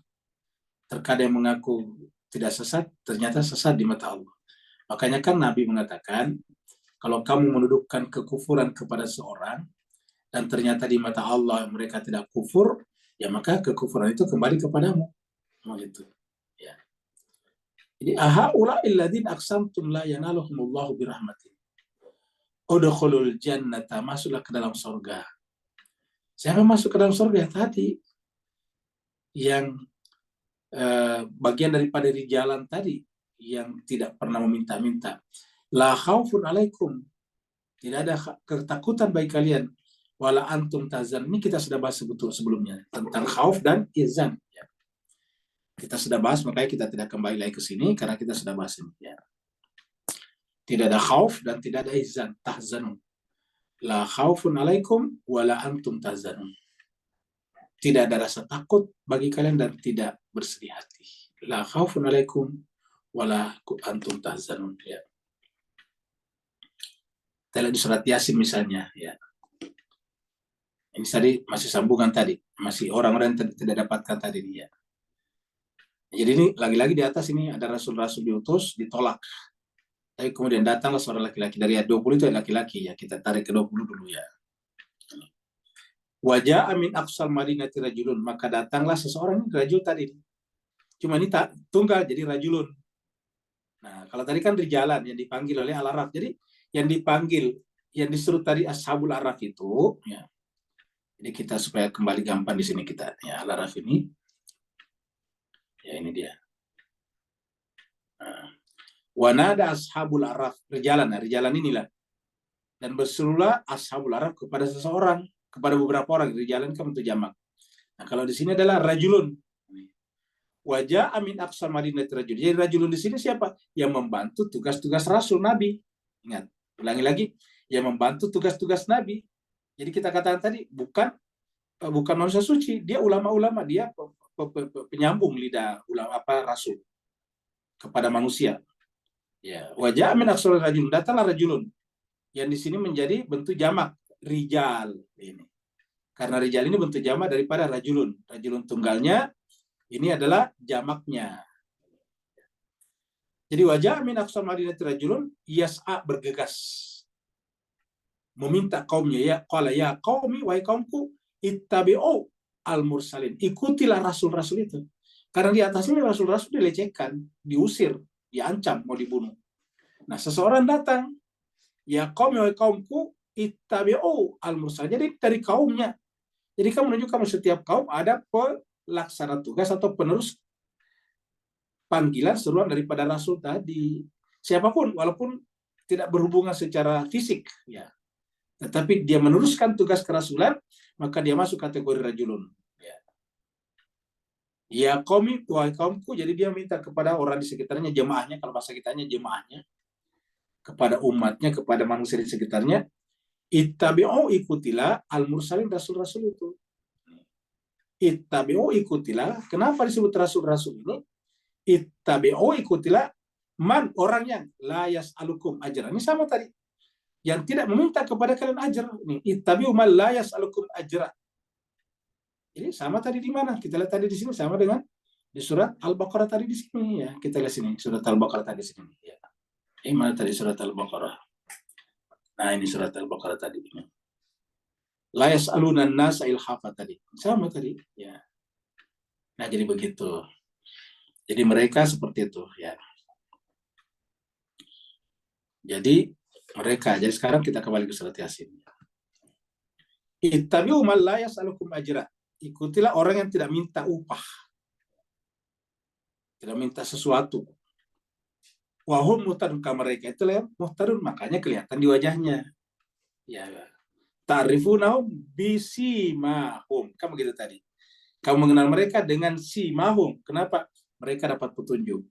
Terkadang yang mengaku tidak sesat, ternyata sesat di mata Allah. Makanya kan Nabi mengatakan, kalau kamu menundukkan kekufuran kepada seorang, dan ternyata di mata Allah mereka tidak kufur, ya maka kekufuran itu kembali kepadamu. Gitu. Ya. Jadi ahaula'il ladzina aqsamtum la yanaluhumullahu birahmatin. Udkhulul jannata, masuklah ke dalam surga. Siapa masuk ke dalam surga? Tadi yang bagian daripada di jalan tadi yang tidak pernah meminta-minta. La khaufun alaikum, tidak ada ketakutan bagi kalian. Wala antum tazan. Ini kita sudah bahas sebelumnya tentang khauf dan izan. Ya. Kita sudah bahas, makanya kita tidak kembali lagi ke sini karena kita sudah bahas ini. Ya. Tidak ada khauf dan tidak ada izan, tahzanun. La khaufun alaikum wala antum tahzanun. Tidak ada rasa takut bagi kalian dan tidak bersedih hati. La khaufun alaikum wala antum tahzanun. Ya. Kita lihat di surat Yasin misalnya. Ya. Ini tadi masih sambungan tadi. Masih orang-orang yang tidak dapatkan tadi dia. Jadi ini lagi-lagi di atas ini ada rasul-rasul diutus, ditolak. Tapi kemudian datanglah seorang laki-laki. Dari ayat 20 itu laki-laki ya. Kita tarik ke 20 dulu ya. Wajah amin aqsal madinati rajulun. Maka datanglah seseorang, rajul tadi. Cuma ini tak tunggal jadi rajulun. Nah, kalau tadi kan di jalan yang dipanggil oleh Al-Araf. Jadi yang dipanggil, yang disuruh tadi Ashabul Araf itu, ya. Jadi kita supaya kembali gampang di sini kita ya Al-Araf ini. Ya ini dia. Wanada Ashabul Araf, rijalan, rijalan inilah. Dan berserulah Ashabul Araf kepada seseorang, kepada beberapa orang, rijalan kan untuk jamak. Nah, kalau di sini adalah rajulun. Wajah amin aqsal madinati rajul. Jadi rajulun di sini siapa? Yang membantu tugas-tugas Rasul Nabi. Ingat, ulangi lagi, yang membantu tugas-tugas Nabi. Jadi kita katakan tadi bukan manusia suci, dia ulama-ulama, dia penyambung lidah ulama Rasul kepada manusia. Ya, wajah min aqsal rajul, datanglah rajulun. Yang di sini menjadi bentuk jamak rijal ini. Karena rijal ini bentuk jamak daripada rajulun. Rajulun tunggalnya ini adalah jamaknya. Jadi wajah min aqsal madinati rajulun yas'a, bergegas. Meminta kaumnya, ya qala ya qaumi, wahai kaumku, ittabi'u al-mursalin. Ikutilah rasul-rasul itu. Karena di atas ini rasul-rasul dilecehkan, diusir, diancam mau dibunuh. Nah, seseorang datang, ya qaumi, wahai kaumku, ittabi'u al-mursalin. Jadi dari kaumnya. Jadi kamu menunjukkan setiap kaum ada pelaksana tugas atau penerus panggilan seruan daripada rasul tadi. Siapapun, walaupun tidak berhubungan secara fisik, ya. Tetapi dia meneruskan tugas kerasulan, maka dia masuk kategori rajulun. Ya qaumi, wahai kaumku, jadi dia minta kepada orang di sekitarnya, jemaahnya, kalau bahasa kitanya jemaahnya, kepada umatnya, kepada manusia di sekitarnya, ittabi'u, ikutilah al-mursalin, rasul-rasul itu. Ittabi'u, ikutilah. Kenapa disebut rasul-rasul ini? Ittabi'u, ikutilah man, orang yang la yas'alukum ajran. Ini sama tadi. Yang tidak meminta kepada kalian ajar. Ittabi'u man la yas'alukum ajra. Ini sama tadi di mana? Kita lihat tadi di sini sama dengan di surat Al-Baqarah tadi di sini ya. Kita lihat sini surat Al-Baqarah tadi di sini ya. Ini mana tadi surat Al-Baqarah? Nah, ini surat Al-Baqarah tadi ini. La yas'aluna an-nasa ilhafa tadi. Sama tadi ya. Nah, jadi begitu. Jadi mereka seperti itu ya. Jadi mereka, jadi sekarang kita kembali ke surat Yasin. Ittabi'u man la yas'alukum ajra. ikutilah orang yang tidak minta upah, tidak minta sesuatu. Wahum muhtadun, mereka itu yang muhtadun, makanya kelihatan di wajahnya. Ya, ta'rifunahum bisimahum, kan begitu tadi. Kamu mengenal mereka dengan simahum. Kenapa? Mereka dapat petunjuk.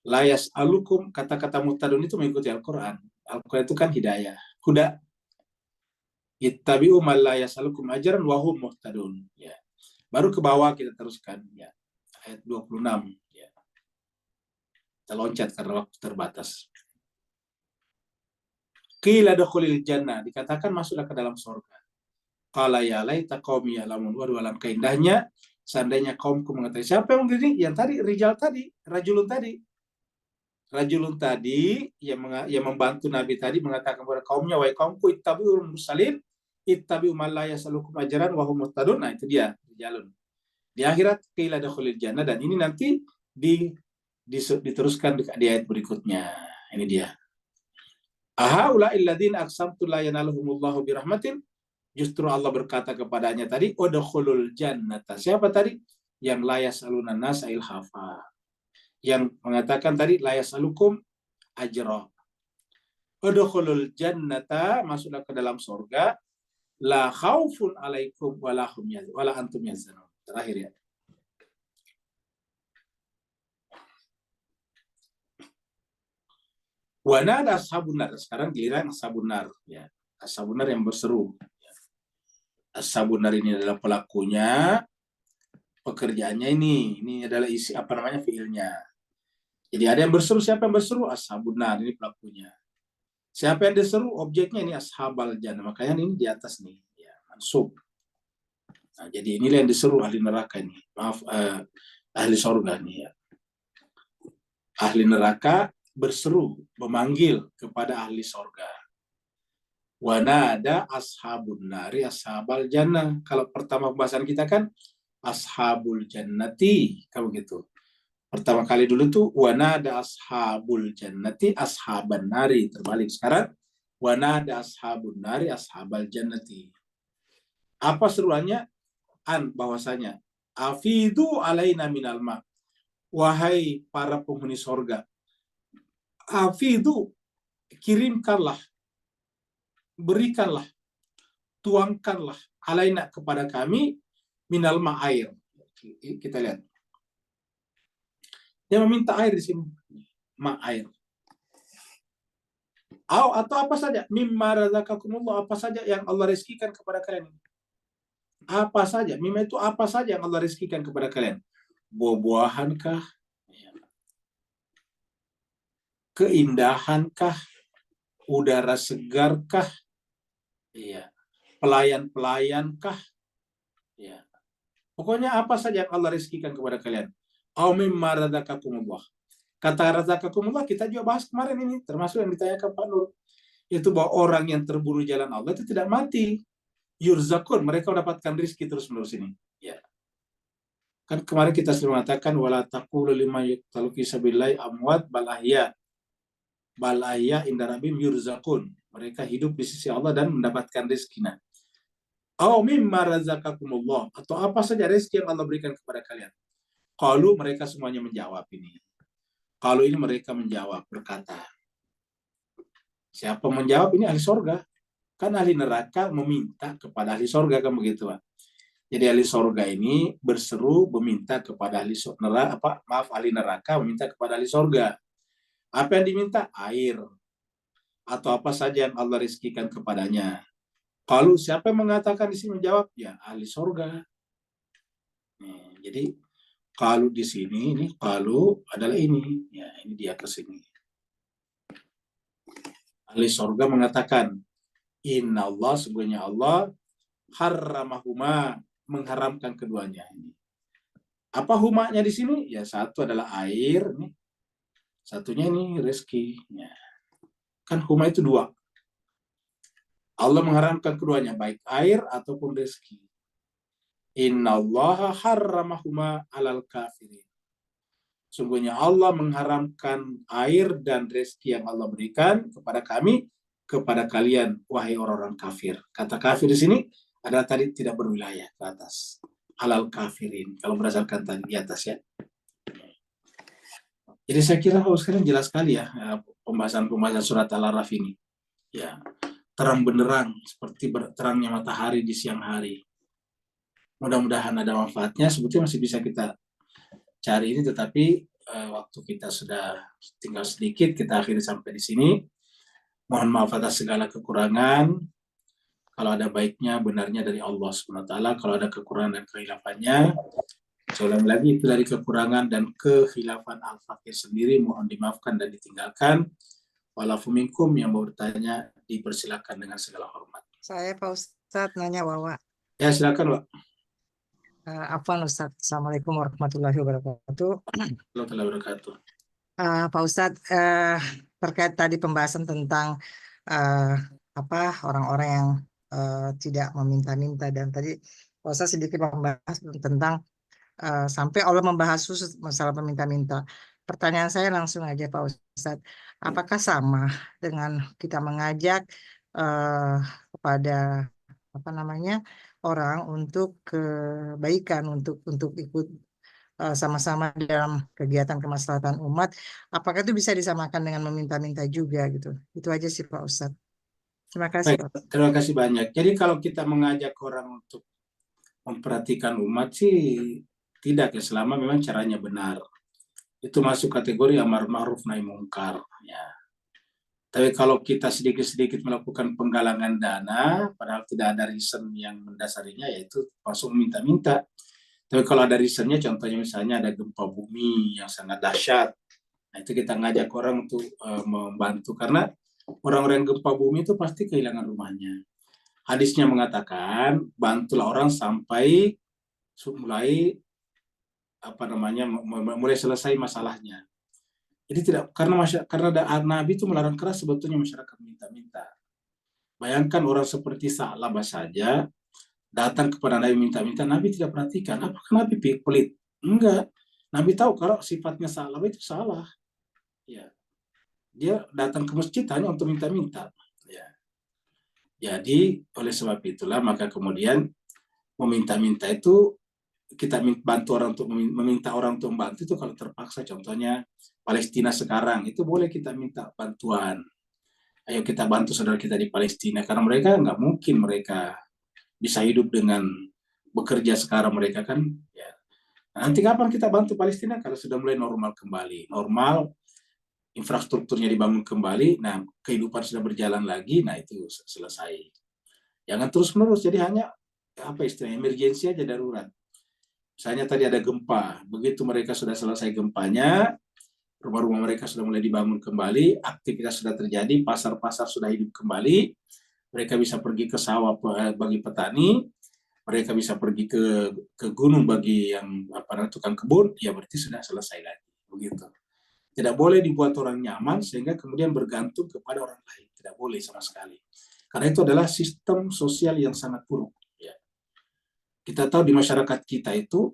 Layas alukum, kata-kata muhtadun itu mengikuti Al-Quran. Al-Quran itu kan hidayah. Huda. Ittabi'u man la yasalukum ajran wa hum muhtadun. Ya. Baru ke bawah kita teruskan. Ya. Ayat 26. Ya. Kita loncat karena waktu terbatas. Qila dakhulil jannah, dikatakan masuklah ke dalam surga. Qala ya laita qaumi ya'lamun. Waduh, alangkah indahnya seandainya kaumku mengetahui. Siapa yang begini? Yang tadi, Rajulun tadi yang membantu Nabi tadi mengatakan kepada kaumnya, wahai kaumku, ittabi'ul mursalin, ittabi'u man la yasalukum ajran wa hum muhtadun. Nah, itu dia jalur. Di akhirat qila dakhulil jannah, dan ini nanti diteruskan di ayat berikutnya. Ini dia. Ahaula illadzina aqsamtu la yanaluhumullahu birahmatin. Justru Allah berkata kepadanya tadi, udkhulul jannata. Siapa tadi? Yang la yasaluna nasa ilhafa. Yang mengatakan tadi la yasalukum ajra. Udkhulul jannata, masuklah ke dalam surga. La khaufun alaikum wala antum yahzanun. Terakhir ya. Wa nada ashabun nar. Sekarang giliran ashabun nar ya. Ashabun nar yang berseru. Ashabun nar ini adalah pelakunya, pekerjaannya ini adalah isi fiilnya. Jadi ada yang berseru, siapa yang berseru? Ashabun nar, ini pelakunya. Siapa yang diseru? Objeknya ini ashabal jannah. Makanya ini di atas nih, ya, mansub. Nah, jadi inilah yang diseru ahli neraka ini. Maaf, ahli surga nih ya. Ahli neraka berseru, memanggil kepada ahli surga. Wa nada ashabun nari ashabal jannah. Kalau pertama pembahasan kita kan ashabul jannati, kamu gitu. Pertama kali dulu tuh wa nada ashabul jannati ashaban nari, terbalik. Sekarang wa nada ashabun nari ashabal jannati. Apa seruannya? Bahwasanya afidu alaina minal ma. Wahai para penghuni surga, afidu, kirimkanlah, berikanlah, tuangkanlah alaina kepada kami minal ma, air. Kita lihat. Dia meminta air di sini, ma, air. Atau apa saja, mimma razaqakumullah, apa saja yang Allah rezekikan kepada kalian. Apa saja, mimma itu apa saja yang Allah rezekikan kepada kalian. Buah-buahankah? Keindahankah? Udara segarkah? Iya. Pelayan-pelayankah? Ya. Pokoknya apa saja yang Allah rezekikan kepada kalian. Au mimma razaqakumullah. Kata razaqakumullah kita juga bahas kemarin ini, termasuk yang ditanyakan Pak Nur. Itu bahwa orang yang terburu jalan Allah itu tidak mati. Yurzakun, mereka mendapatkan rezeki terus-menerus ini. Ya. Kan kemarin kita sudah mengatakan wala taqulu liman yuqtalu fi sabilillahi amwat bal ahya. Bal ahya inda rabbihim yurzakun. Mereka hidup di sisi Allah dan mendapatkan rezeki. Aw mimma razaqakumullah, atau apa saja rezeki yang Allah berikan kepada kalian. Qalu, mereka semuanya menjawab ini. Kalau ini mereka menjawab, berkata. Siapa menjawab? Ini ahli surga. Kan ahli neraka meminta kepada ahli surga, kan begitu, Pak. Jadi ahli surga ini berseru meminta kepada ahli neraka, ahli neraka meminta kepada ahli surga. Apa yang diminta? Air. Atau apa saja yang Allah rezekikan kepadanya. Kalau siapa yang mengatakan di sini menjawab? Ya, ahli surga. Jadi kalau di sini ini kalau adalah ini. Ya, ini di atas ini. Ahli surga mengatakan, Inna Allah, sebenarnya Allah harramahuma, mengharamkan keduanya ini. Apa humanya di sini? Ya, satu adalah air, nih. Satunya ini rezeki. Ya. Kan huma itu dua. Allah mengharamkan keduanya, baik air ataupun rezeki. Inna Allah harramahuma alal kafirin. Sungguhnya Allah mengharamkan air dan rezeki yang Allah berikan kepada kami, kepada kalian, wahai orang-orang kafir. Kata kafir di sini adalah tadi tidak berwilayah ke atas. alal kafirin. Kalau berdasarkan tadi di atas ya. Jadi saya kira sekarang jelas sekali ya pembahasan surat Al-Araf ini. Ya, terang benderang seperti terangnya matahari di siang hari. Mudah-mudahan ada manfaatnya. Sebetulnya masih bisa kita cari ini, tetapi waktu kita sudah tinggal sedikit, kita akhiri sampai di sini. Mohon maaf atas segala kekurangan. Kalau ada baiknya, benarnya dari Allah SWT. Kalau ada kekurangan dan kehilafannya, saya lagi itu dari kekurangan dan kehilafan Al-Fakir sendiri, mohon dimaafkan dan ditinggalkan. Walafu minkum yang mau bertanya, dipersilakan dengan segala hormat. Saya Pak Ustadz nanya Wawa. Ya silakan Pak. Afwan Ustadz. Assalamualaikum warahmatullahi wabarakatuh. Warahmatullahi wabarakatuh. Pak Ustadz, terkait tadi pembahasan tentang orang-orang yang tidak meminta-minta, dan tadi Pak Ustadz sedikit membahas tentang sampai Allah membahas khusus masalah meminta-minta. Pertanyaan saya langsung aja Pak Ustadz, apakah sama dengan kita mengajak kepada orang untuk kebaikan, untuk ikut sama-sama dalam kegiatan kemaslahatan umat, apakah itu bisa disamakan dengan meminta-minta juga gitu? Itu aja sih Pak Ustadz. Terima kasih Baik, Pak. terima kasih banyak. Jadi kalau kita mengajak orang untuk memperhatikan umat sih tidak ya, selama memang caranya benar. Itu masuk kategori amar ma'ruf nahi mungkar ya. Tapi kalau kita sedikit-sedikit melakukan penggalangan dana, padahal tidak ada reason yang mendasarinya, yaitu langsung minta-minta. Tapi kalau ada reasonnya, contohnya misalnya ada gempa bumi yang sangat dahsyat, nah itu kita ngajak orang untuk membantu, karena orang-orang gempa bumi itu pasti kehilangan rumahnya. Hadisnya mengatakan, bantulah orang sampai mulai selesai masalahnya. Jadi tidak, karena Nabi itu melarang keras sebetulnya masyarakat minta-minta. Bayangkan orang seperti Sa'labah saja datang kepada Nabi minta-minta, Nabi tidak perhatikan. Apakah Nabi pelit? Enggak. Nabi tahu kalau sifatnya Sa'labah itu salah. Ya. Dia datang ke masjid hanya untuk minta-minta. Ya. Jadi oleh sebab itulah maka kemudian meminta-minta itu, kita bantu orang untuk meminta orang untuk membantu itu kalau terpaksa. Contohnya Palestina sekarang itu boleh kita minta bantuan. Ayo kita bantu saudara kita di Palestina, karena mereka nggak mungkin mereka bisa hidup dengan bekerja sekarang mereka kan. Ya. Nah, nanti kapan kita bantu Palestina? Kalau sudah mulai normal kembali, normal, infrastrukturnya dibangun kembali, nah kehidupan sudah berjalan lagi, nah itu selesai. Jangan terus menerus. Jadi hanya istilahnya emergensi aja, darurat. Misalnya tadi ada gempa, begitu mereka sudah selesai gempanya, rumah-rumah mereka sudah mulai dibangun kembali, aktivitas sudah terjadi, pasar-pasar sudah hidup kembali, mereka bisa pergi ke sawah bagi petani, mereka bisa pergi ke gunung bagi yang tukang kebun, ya berarti sudah selesai lagi. Begitu. Tidak boleh dibuat orang nyaman sehingga kemudian bergantung kepada orang lain. Tidak boleh sama sekali. Karena itu adalah sistem sosial yang sangat buruk. Kita tahu di masyarakat kita itu,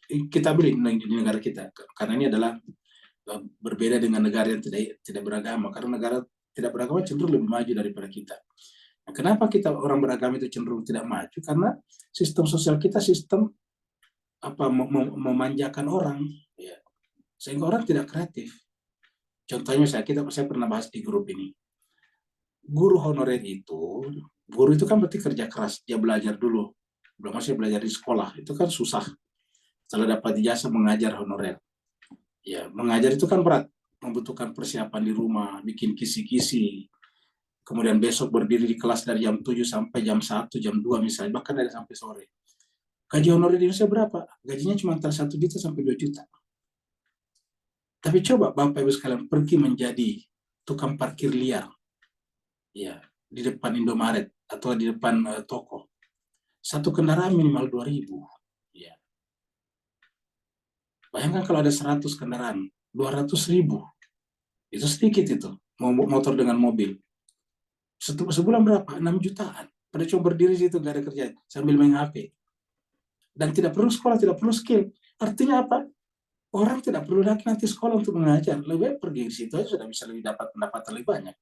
kita beli di negara kita, karena ini adalah berbeda dengan negara yang tidak beragama, karena negara tidak beragama cenderung lebih maju daripada kita. Nah, kenapa kita orang beragama itu cenderung tidak maju? Karena sistem sosial kita sistem memanjakan orang, ya. Sehingga orang tidak kreatif. Contohnya saya pernah bahas di grup ini. Guru honorer itu, guru itu kan berarti kerja keras, dia belajar dulu. Belum masih belajar di sekolah, itu kan susah. Setelah dapat ijazah mengajar honorer. Ya, mengajar itu kan berat, membutuhkan persiapan di rumah, bikin kisi-kisi. Kemudian besok berdiri di kelas dari jam 7 sampai jam 1, jam 2 misalnya, bahkan ada sampai sore. Gaji honorer di Indonesia berapa? Gajinya cuma antara 1 juta sampai 2 juta. Tapi coba Bapak Ibu sekalian pergi menjadi tukang parkir liar. Ya, di depan Indomaret atau di depan toko. Satu kendaraan minimal 2.000. Ya. Bayangkan kalau ada 100 kendaraan, 200.000. Itu sedikit itu, motor dengan mobil. Sebulan berapa? 6 jutaan. Pada cuma berdiri situ, nggak ada kerjaan, sambil main HP. Dan tidak perlu sekolah, tidak perlu skill. Artinya apa? Orang tidak perlu lagi nanti sekolah untuk mengajar. Lebih baik pergi di situ aja sudah bisa lebih dapat pendapatan lebih banyak.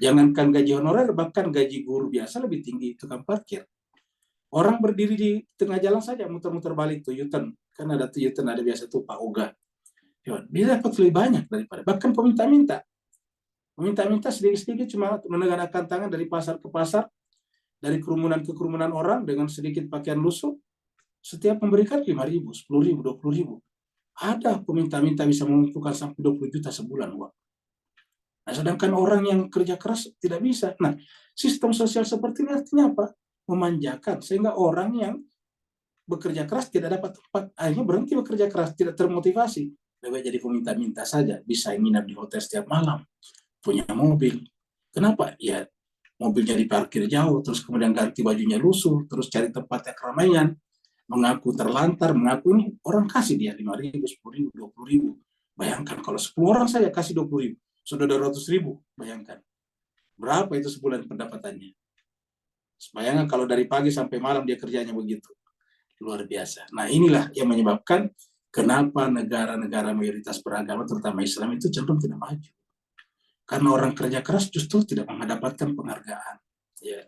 Jangankan gaji honorer, bahkan gaji guru biasa lebih tinggi tukang parkir. Orang berdiri di tengah jalan saja, muter-muter balik tuh U-turn. Kan ada tuh U-turn, ada biasa tuh Pak Oga. Dia dapat lebih banyak daripada. Bahkan peminta-minta. Peminta-minta sedikit-sedikit cuma menegakkan tangan dari pasar ke pasar, dari kerumunan ke kerumunan orang dengan sedikit pakaian lusuh. Setiap memberikan 5.000, 10.000, 20.000. Ada peminta-minta bisa mengumpulkan sampai 20 juta sebulan uang. Nah, sedangkan orang yang kerja keras tidak bisa. Nah, sistem sosial seperti ini artinya apa? Memanjakan, sehingga orang yang bekerja keras tidak dapat tempat, akhirnya berhenti bekerja keras, tidak termotivasi. Lebih jadi peminta-minta saja, bisa nginap di hotel setiap malam, punya mobil. Kenapa? Ya, mobilnya diparkir jauh, terus kemudian ganti bajunya lusuh, terus cari tempat yang keramaian, mengaku terlantar, mengaku ini orang kasih dia 5.000, 10.000, 20.000. Bayangkan kalau 10 orang saja kasih 20.000, sudah 200.000, bayangkan. Berapa itu sebulan pendapatannya? Bayangkan kalau dari pagi sampai malam dia kerjanya begitu. Luar biasa. Nah, inilah yang menyebabkan kenapa negara-negara mayoritas beragama, terutama Islam, itu cenderung tidak maju. Karena orang kerja keras justru tidak mendapatkan penghargaan. Ya.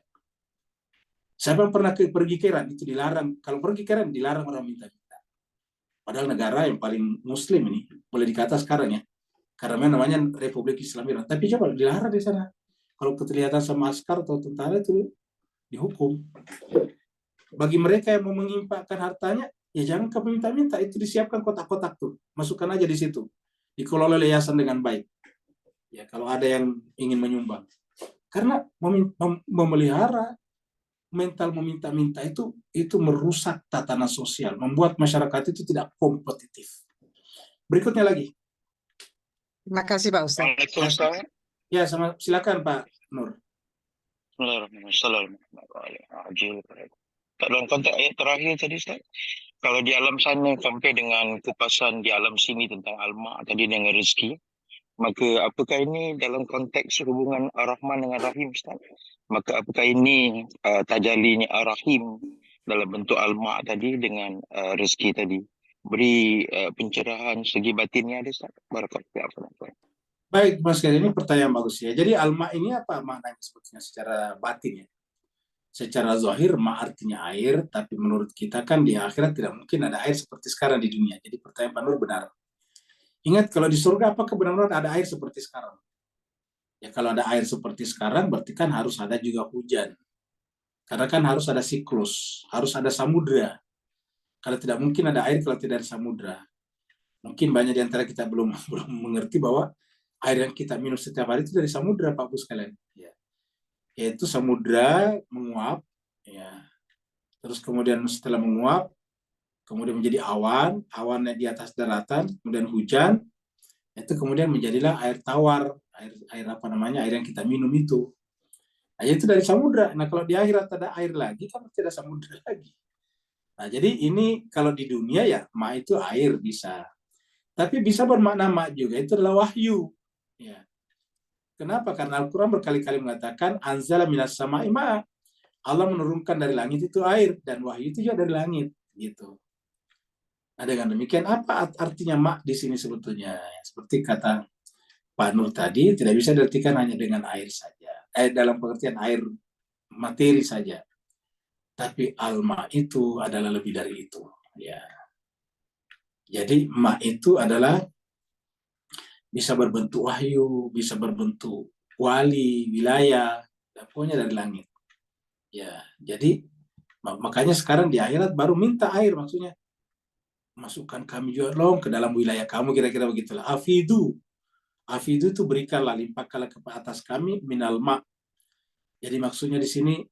Siapa yang pernah pergi ke Iran, itu dilarang. Kalau pergi ke Iran, dilarang orang minta-minta. Padahal negara yang paling muslim ini, boleh dikata sekarang ya, karena namanya Republik Islam Iran. Tapi coba dilarang di sana. Kalau kelihatan sama askar atau tentara itu dihukum. Bagi mereka yang mau mengimpakkan hartanya, ya jangan ke minta-minta, itu disiapkan kotak-kotak tuh, masukkan aja di situ, dikelola yayasan dengan baik. Ya kalau ada yang ingin menyumbang, karena memelihara mental meminta-minta itu merusak tatanan sosial, membuat masyarakat itu tidak kompetitif. Berikutnya lagi. Terima kasih Pak Ustadz. Waalaikumsalam. Ya, silakan Pak Nur. Bismillahirrahmanirrahim. Dalam konteks ayat terakhir tadi Ustaz, kalau di alam sana sampai dengan kupasan di alam sini tentang alma tadi dengan rezeki, maka apakah ini dalam konteks hubungan Ar-Rahman dengan Rahim Ustaz? Maka apakah ini tajalinya Ar-Rahim dalam bentuk alma tadi dengan rezeki tadi? Beri pencerahan segi batinnya ada Ustaz. Barakallahu. Baik, Mas Gary, ini pertanyaan bagus ya. Jadi alma ini apa maknanya sebetulnya secara batin ya? Secara zahir ma artinya air, tapi menurut kita kan di akhirat tidak mungkin ada air seperti sekarang di dunia. Jadi pertanyaan Pak Nur benar. Ingat kalau di surga apakah benar-benar ada air seperti sekarang? Ya kalau ada air seperti sekarang berarti kan harus ada juga hujan. Karena kan harus ada siklus, harus ada samudra. Kalau tidak mungkin ada air kalau tidak ada samudra. Mungkin banyak di antara kita belum mengerti bahwa air yang kita minum setiap hari itu dari samudra, Pak Bu sekalian. Ya. Yaitu samudra menguap, ya. Terus kemudian setelah menguap, kemudian menjadi awan, awannya di atas daratan, kemudian hujan, itu kemudian menjadilah air tawar, air apa namanya, air yang kita minum itu. Nah, itu dari samudra. Nah, kalau di akhirat ada air lagi, kan tidak ada samudra lagi. Nah, jadi ini kalau di dunia ya, ma itu air bisa. Tapi bisa bermakna ma juga, itu adalah wahyu. Ya. Kenapa? Karena Al-Quran berkali-kali mengatakan anzala minas sama'i ma. Allah menurunkan dari langit itu air dan wahyu itu juga dari langit gitu. Nah, dengan demikian apa artinya ma di sini sebetulnya? Seperti kata Pak Nur tadi, tidak bisa diartikan hanya dengan air saja. Dalam pengertian air materi saja. Tapi al-ma itu adalah lebih dari itu, ya. Jadi ma itu adalah bisa berbentuk wahyu, bisa berbentuk wali, wilayah, pokoknya dari langit. Ya, jadi makanya sekarang di akhirat baru minta air, maksudnya masukkan kami juga dong ke dalam wilayah kamu, kira-kira begitulah. Afidu itu berikanlah, limpahkanlah ke atas kami minal ma. Jadi maksudnya di sini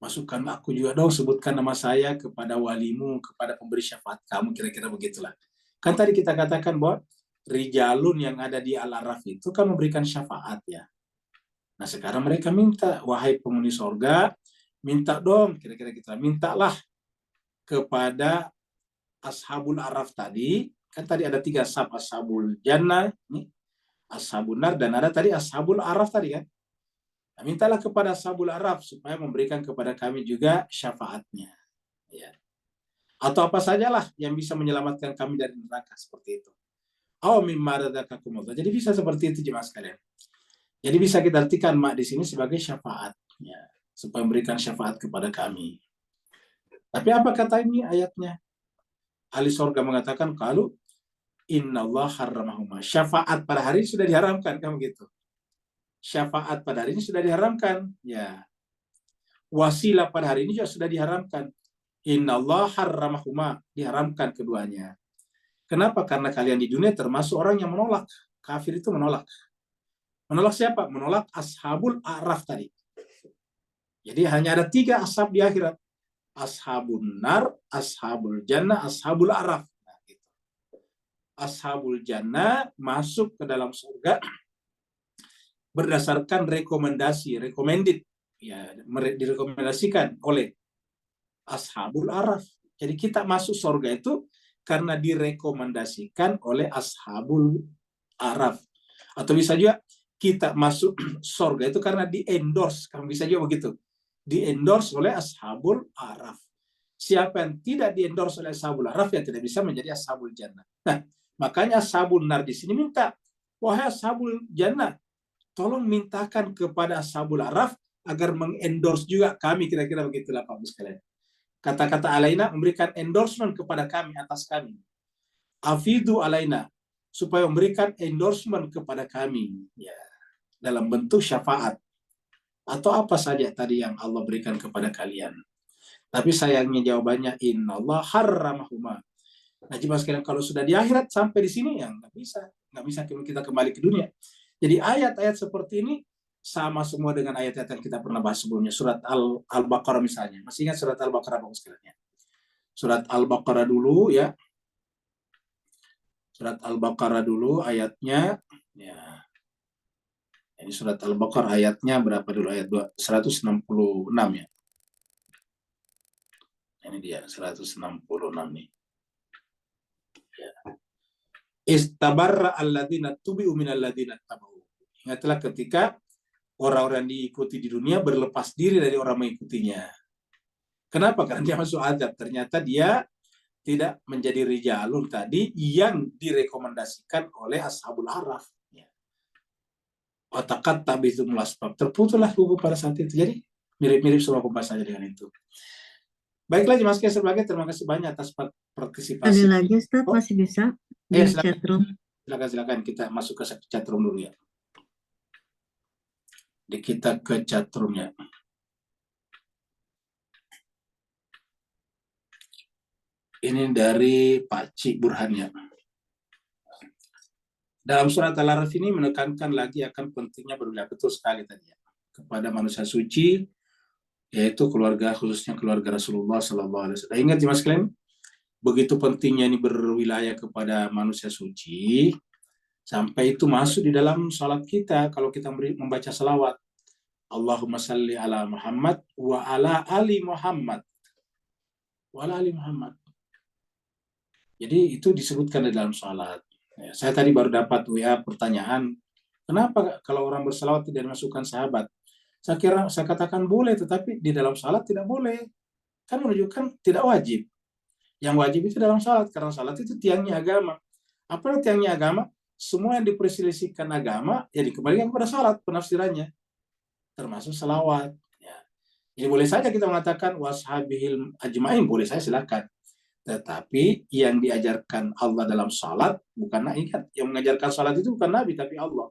masukkan aku juga dong, sebutkan nama saya kepada walimu, kepada pemberi syafaat kamu, kira-kira begitulah. Kan tadi kita katakan bahwa rijalun yang ada di Al-Araf itu kan memberikan syafaat ya. Nah sekarang mereka minta, wahai penghuni sorga, minta dong, kira-kira kita mintalah kepada ashabul araf tadi, kan tadi ada 3 ashab, ashabul jannah, ashabul nar, dan ada tadi ashabul araf tadi kan. Nah, mintalah kepada ashabul araf supaya memberikan kepada kami juga syafaatnya. Ya. Atau apa sajalah yang bisa menyelamatkan kami dari neraka seperti itu. Jadi bisa seperti itu jemaah sekalian. Jadi bisa kita artikan mak di sini sebagai syafaat, ya, supaya memberikan syafaat kepada kami. Tapi apa kata ini ayatnya? Ahli surga mengatakan kalau innallah harramahuma. Syafaat pada hari ini sudah diharamkan, kan begitu. Syafaat pada hari ini sudah diharamkan. Ya. Wasilah pada hari ini juga sudah diharamkan. Innallah harramahuma, diharamkan keduanya. Kenapa? Karena kalian di dunia termasuk orang yang menolak. Kafir itu menolak. Menolak siapa? Menolak ashabul a'raf tadi. Jadi hanya ada 3 ashab di akhirat. Ashabun nar, ashabul jannah, ashabul a'raf. Nah, gitu. Ashabul jannah masuk ke dalam surga berdasarkan rekomendasi, recommended, ya, direkomendasikan oleh ashabul a'raf. Jadi kita masuk surga itu karena direkomendasikan oleh ashabul a'raf. Atau bisa juga kita masuk surga itu karena di-endorse, kan bisa juga begitu. Di-endorse oleh ashabul a'raf. Siapa yang tidak di-endorse oleh ashabul a'raf ya tidak bisa menjadi ashabul jannah. Nah, makanya ashabul nar di sini minta, wahai ashabul jannah, tolong mintakan kepada ashabul a'raf agar mengendorse juga kami, kira-kira begitulah Pak Bus sekalian. Kata-kata alaina memberikan endorsement kepada kami, atas kami. Afidu alaina, supaya memberikan endorsement kepada kami, ya, dalam bentuk syafaat atau apa saja tadi yang Allah berikan kepada kalian. Tapi sayangnya jawabannya innallah harramahuma. Nah, jemaah sekalian, kalau sudah di akhirat sampai di sini ya nggak bisa kita kembali ke dunia. Jadi ayat-ayat seperti ini sama semua dengan ayat-ayat yang kita pernah bahas sebelumnya. Surat Al-Baqarah misalnya. Masih ingat surat Al-Baqarah Bapak sekalian? Surat Al-Baqarah dulu ya. Surat Al-Baqarah dulu ayatnya ya. Ini surat Al-Baqarah ayatnya berapa dulu? Ayat 166 ya. Ini dia 166 nih. Ya. Istabarra alladzina tubi'u minal ladzina tabau. Ingatlah ketika orang-orang diikuti di dunia berlepas diri dari orang mengikutinya. Kenapa? Karena dia masuk azab. Ternyata dia tidak menjadi rijalun tadi yang direkomendasikan oleh ashabul a'raf. Otakat tak bisa mulasbab. Terputuslah buku pada saat itu. Jadi mirip-mirip semua pembahasannya dengan itu. Baiklah Mas Kia sebagai terima kasih banyak atas partisipasi. Ada lagi Ustaz, masih bisa di silakan. chatroom. Silakan kita masuk ke chatroom dulu ya. Kita ke chatroom ya. Ini dari Pak Cik Burhan ya. Dalam surat Al-Araf ini menekankan lagi akan pentingnya berwilayah, betul sekali tadi ya, kepada manusia suci, yaitu keluarga, khususnya keluarga Rasulullah SAW. Ingat ya Mas sekalian, begitu pentingnya ini berwilayah kepada manusia suci, sampai itu masuk di dalam salat kita kalau kita membaca salawat. Allahumma salli ala Muhammad wa ala ali Muhammad. Wa ala ali Muhammad. Jadi itu disebutkan di dalam salat. Ya, saya tadi baru dapat WA pertanyaan, kenapa kalau orang bersalawat tidak dimasukkan sahabat? Saya katakan boleh, tetapi di dalam salat tidak boleh. Kan menunjukkan tidak wajib. Yang wajib itu dalam salat, karena salat itu tiangnya agama. Apa tiangnya agama? Semua yang diperselisihkan agama, ya dikembalikan kepada salat penafsirannya. Termasuk salawat. Ya. Jadi boleh saja kita mengatakan washabihil ajmain, boleh saya silakan. Tetapi yang diajarkan Allah dalam salat bukan ingat, yang mengajarkan salat itu bukan Nabi tapi Allah.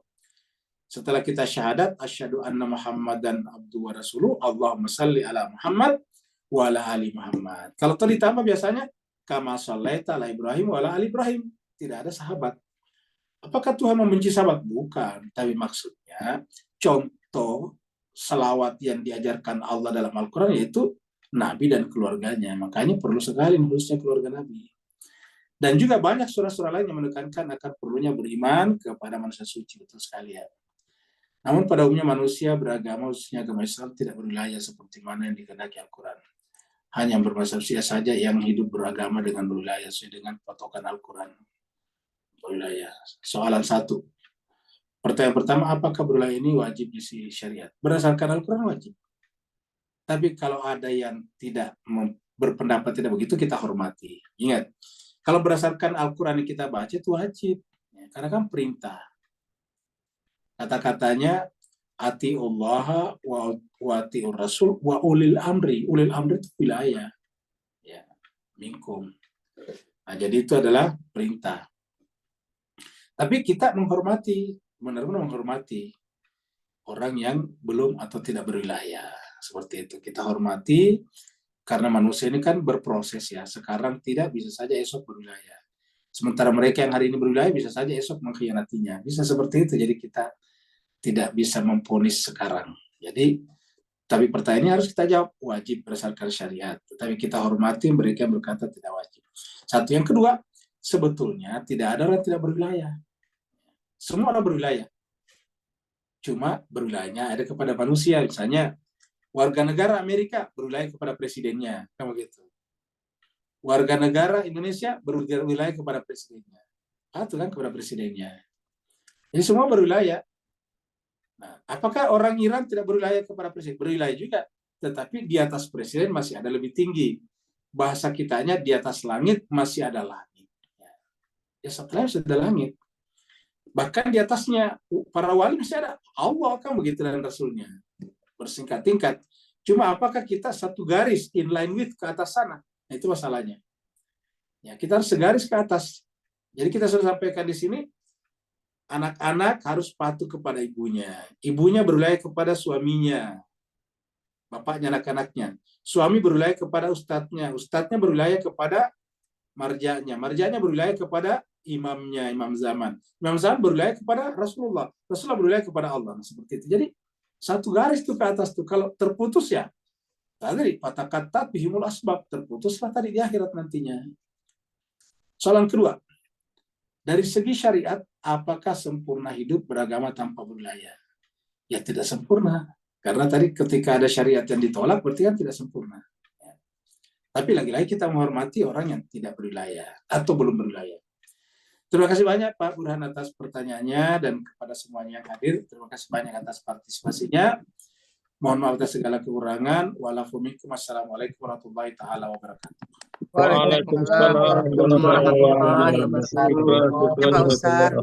Setelah kita syahadat asyhadu anna Muhammadan abduhu wa rasuluh, Allahumma salli ala Muhammad wa ala ali Muhammad. Kalau tadi ditambah biasanya kama shallaita ala Ibrahim wa ala ali Ibrahim. Tidak ada sahabat. Apakah Tuhan membenci sahabat? Bukan, tapi maksudnya contoh selawat yang diajarkan Allah dalam Al-Qur'an yaitu Nabi dan keluarganya. Makanya perlu sekali khususnya keluarga Nabi. Dan juga banyak surah-surah lain yang menekankan akan perlunya beriman kepada manusia suci, betul sekali ya. Namun pada umumnya manusia beragama, khususnya agama Islam, tidak berwilayah seperti mana yang dikehendaki Al-Quran. Hanya yang bermazhab Syiah saja yang hidup beragama dengan berwilayah sesuai dengan patokan Al-Quran. Berwilayah. Soalan 1. Pertanyaan pertama, apakah berwilayah ini wajib di syariat? Berdasarkan Al-Quran wajib. Tapi kalau ada yang tidak berpendapat tidak begitu, kita hormati. Ingat, kalau berdasarkan Al-Quran yang kita baca itu wajib. Ya, karena kan perintah. Kata-katanya, ati'ullaha wa ati'ur rasul wa ulil amri. Ulil amri itu wilayah. minkum. Nah, jadi itu adalah perintah. Tapi kita menghormati, benar-benar menghormati orang yang belum atau tidak berwilayah. Seperti itu. Kita hormati karena manusia ini kan berproses ya. Sekarang tidak, bisa saja esok berwilayah. Sementara mereka yang hari ini berwilayah bisa saja esok mengkhianatinya. Bisa seperti itu. Jadi kita tidak bisa memvonis sekarang. Jadi, tapi pertanyaannya harus kita jawab wajib berdasarkan syariat. Tapi kita hormati mereka yang berkata tidak wajib. Satu. Yang kedua, sebetulnya tidak ada orang tidak berwilayah. Semua orang berwilayah. Cuma berwilayahnya ada kepada manusia. Misalnya, warga negara Amerika berwilayah kepada presidennya. Kan begitu. Warga negara Indonesia berwilayah kepada presidennya. Atau kan kepada presidennya. Jadi semua berwilayah. Nah, apakah orang Iran tidak berwilayah kepada presiden? Berwilayah juga. Tetapi di atas presiden masih ada lebih tinggi. Bahasa kitanya di atas langit masih ada langit. Ya setelah sudah langit. Bahkan di atasnya para wali masih ada Allah kan begitu dan Rasulnya. Bersingkat tingkat. Cuma apakah kita satu garis in line with ke atas sana? Nah, itu masalahnya. Ya, kita harus segaris ke atas. Jadi kita sudah sampaikan di sini, anak-anak harus patuh kepada ibunya. Ibunya berwilayah kepada suaminya. Bapaknya anak-anaknya. Suami berwilayah kepada ustadznya. Ustadznya berwilayah kepada marjanya. Marjanya berwilayah kepada imamnya, imam zaman. Imam zaman berwilayah kepada Rasulullah. Rasulullah berwilayah kepada Allah. Nah, seperti itu. Jadi satu garis tuh ke atas tuh. Kalau terputus ya, tadi patakatat bihimul asbab, terputuslah tadi di akhirat nantinya. Soalan kedua, dari segi syariat, apakah sempurna hidup beragama tanpa berwilayah? Ya tidak sempurna. Karena tadi ketika ada syariat yang ditolak, berarti kan tidak sempurna. Tapi lagi-lagi kita menghormati orang yang tidak berwilayah atau belum berwilayah. Terima kasih banyak Pak Burhan atas pertanyaannya dan kepada semuanya yang hadir. Terima kasih banyak atas partisipasinya. Mohon maaf atas segala kekurangan. Wassalamualaikum warahmatullahi taala wabarakatuh. Waalaikumsalam warahmatullahi wabarakatuh. Pak Ustaz.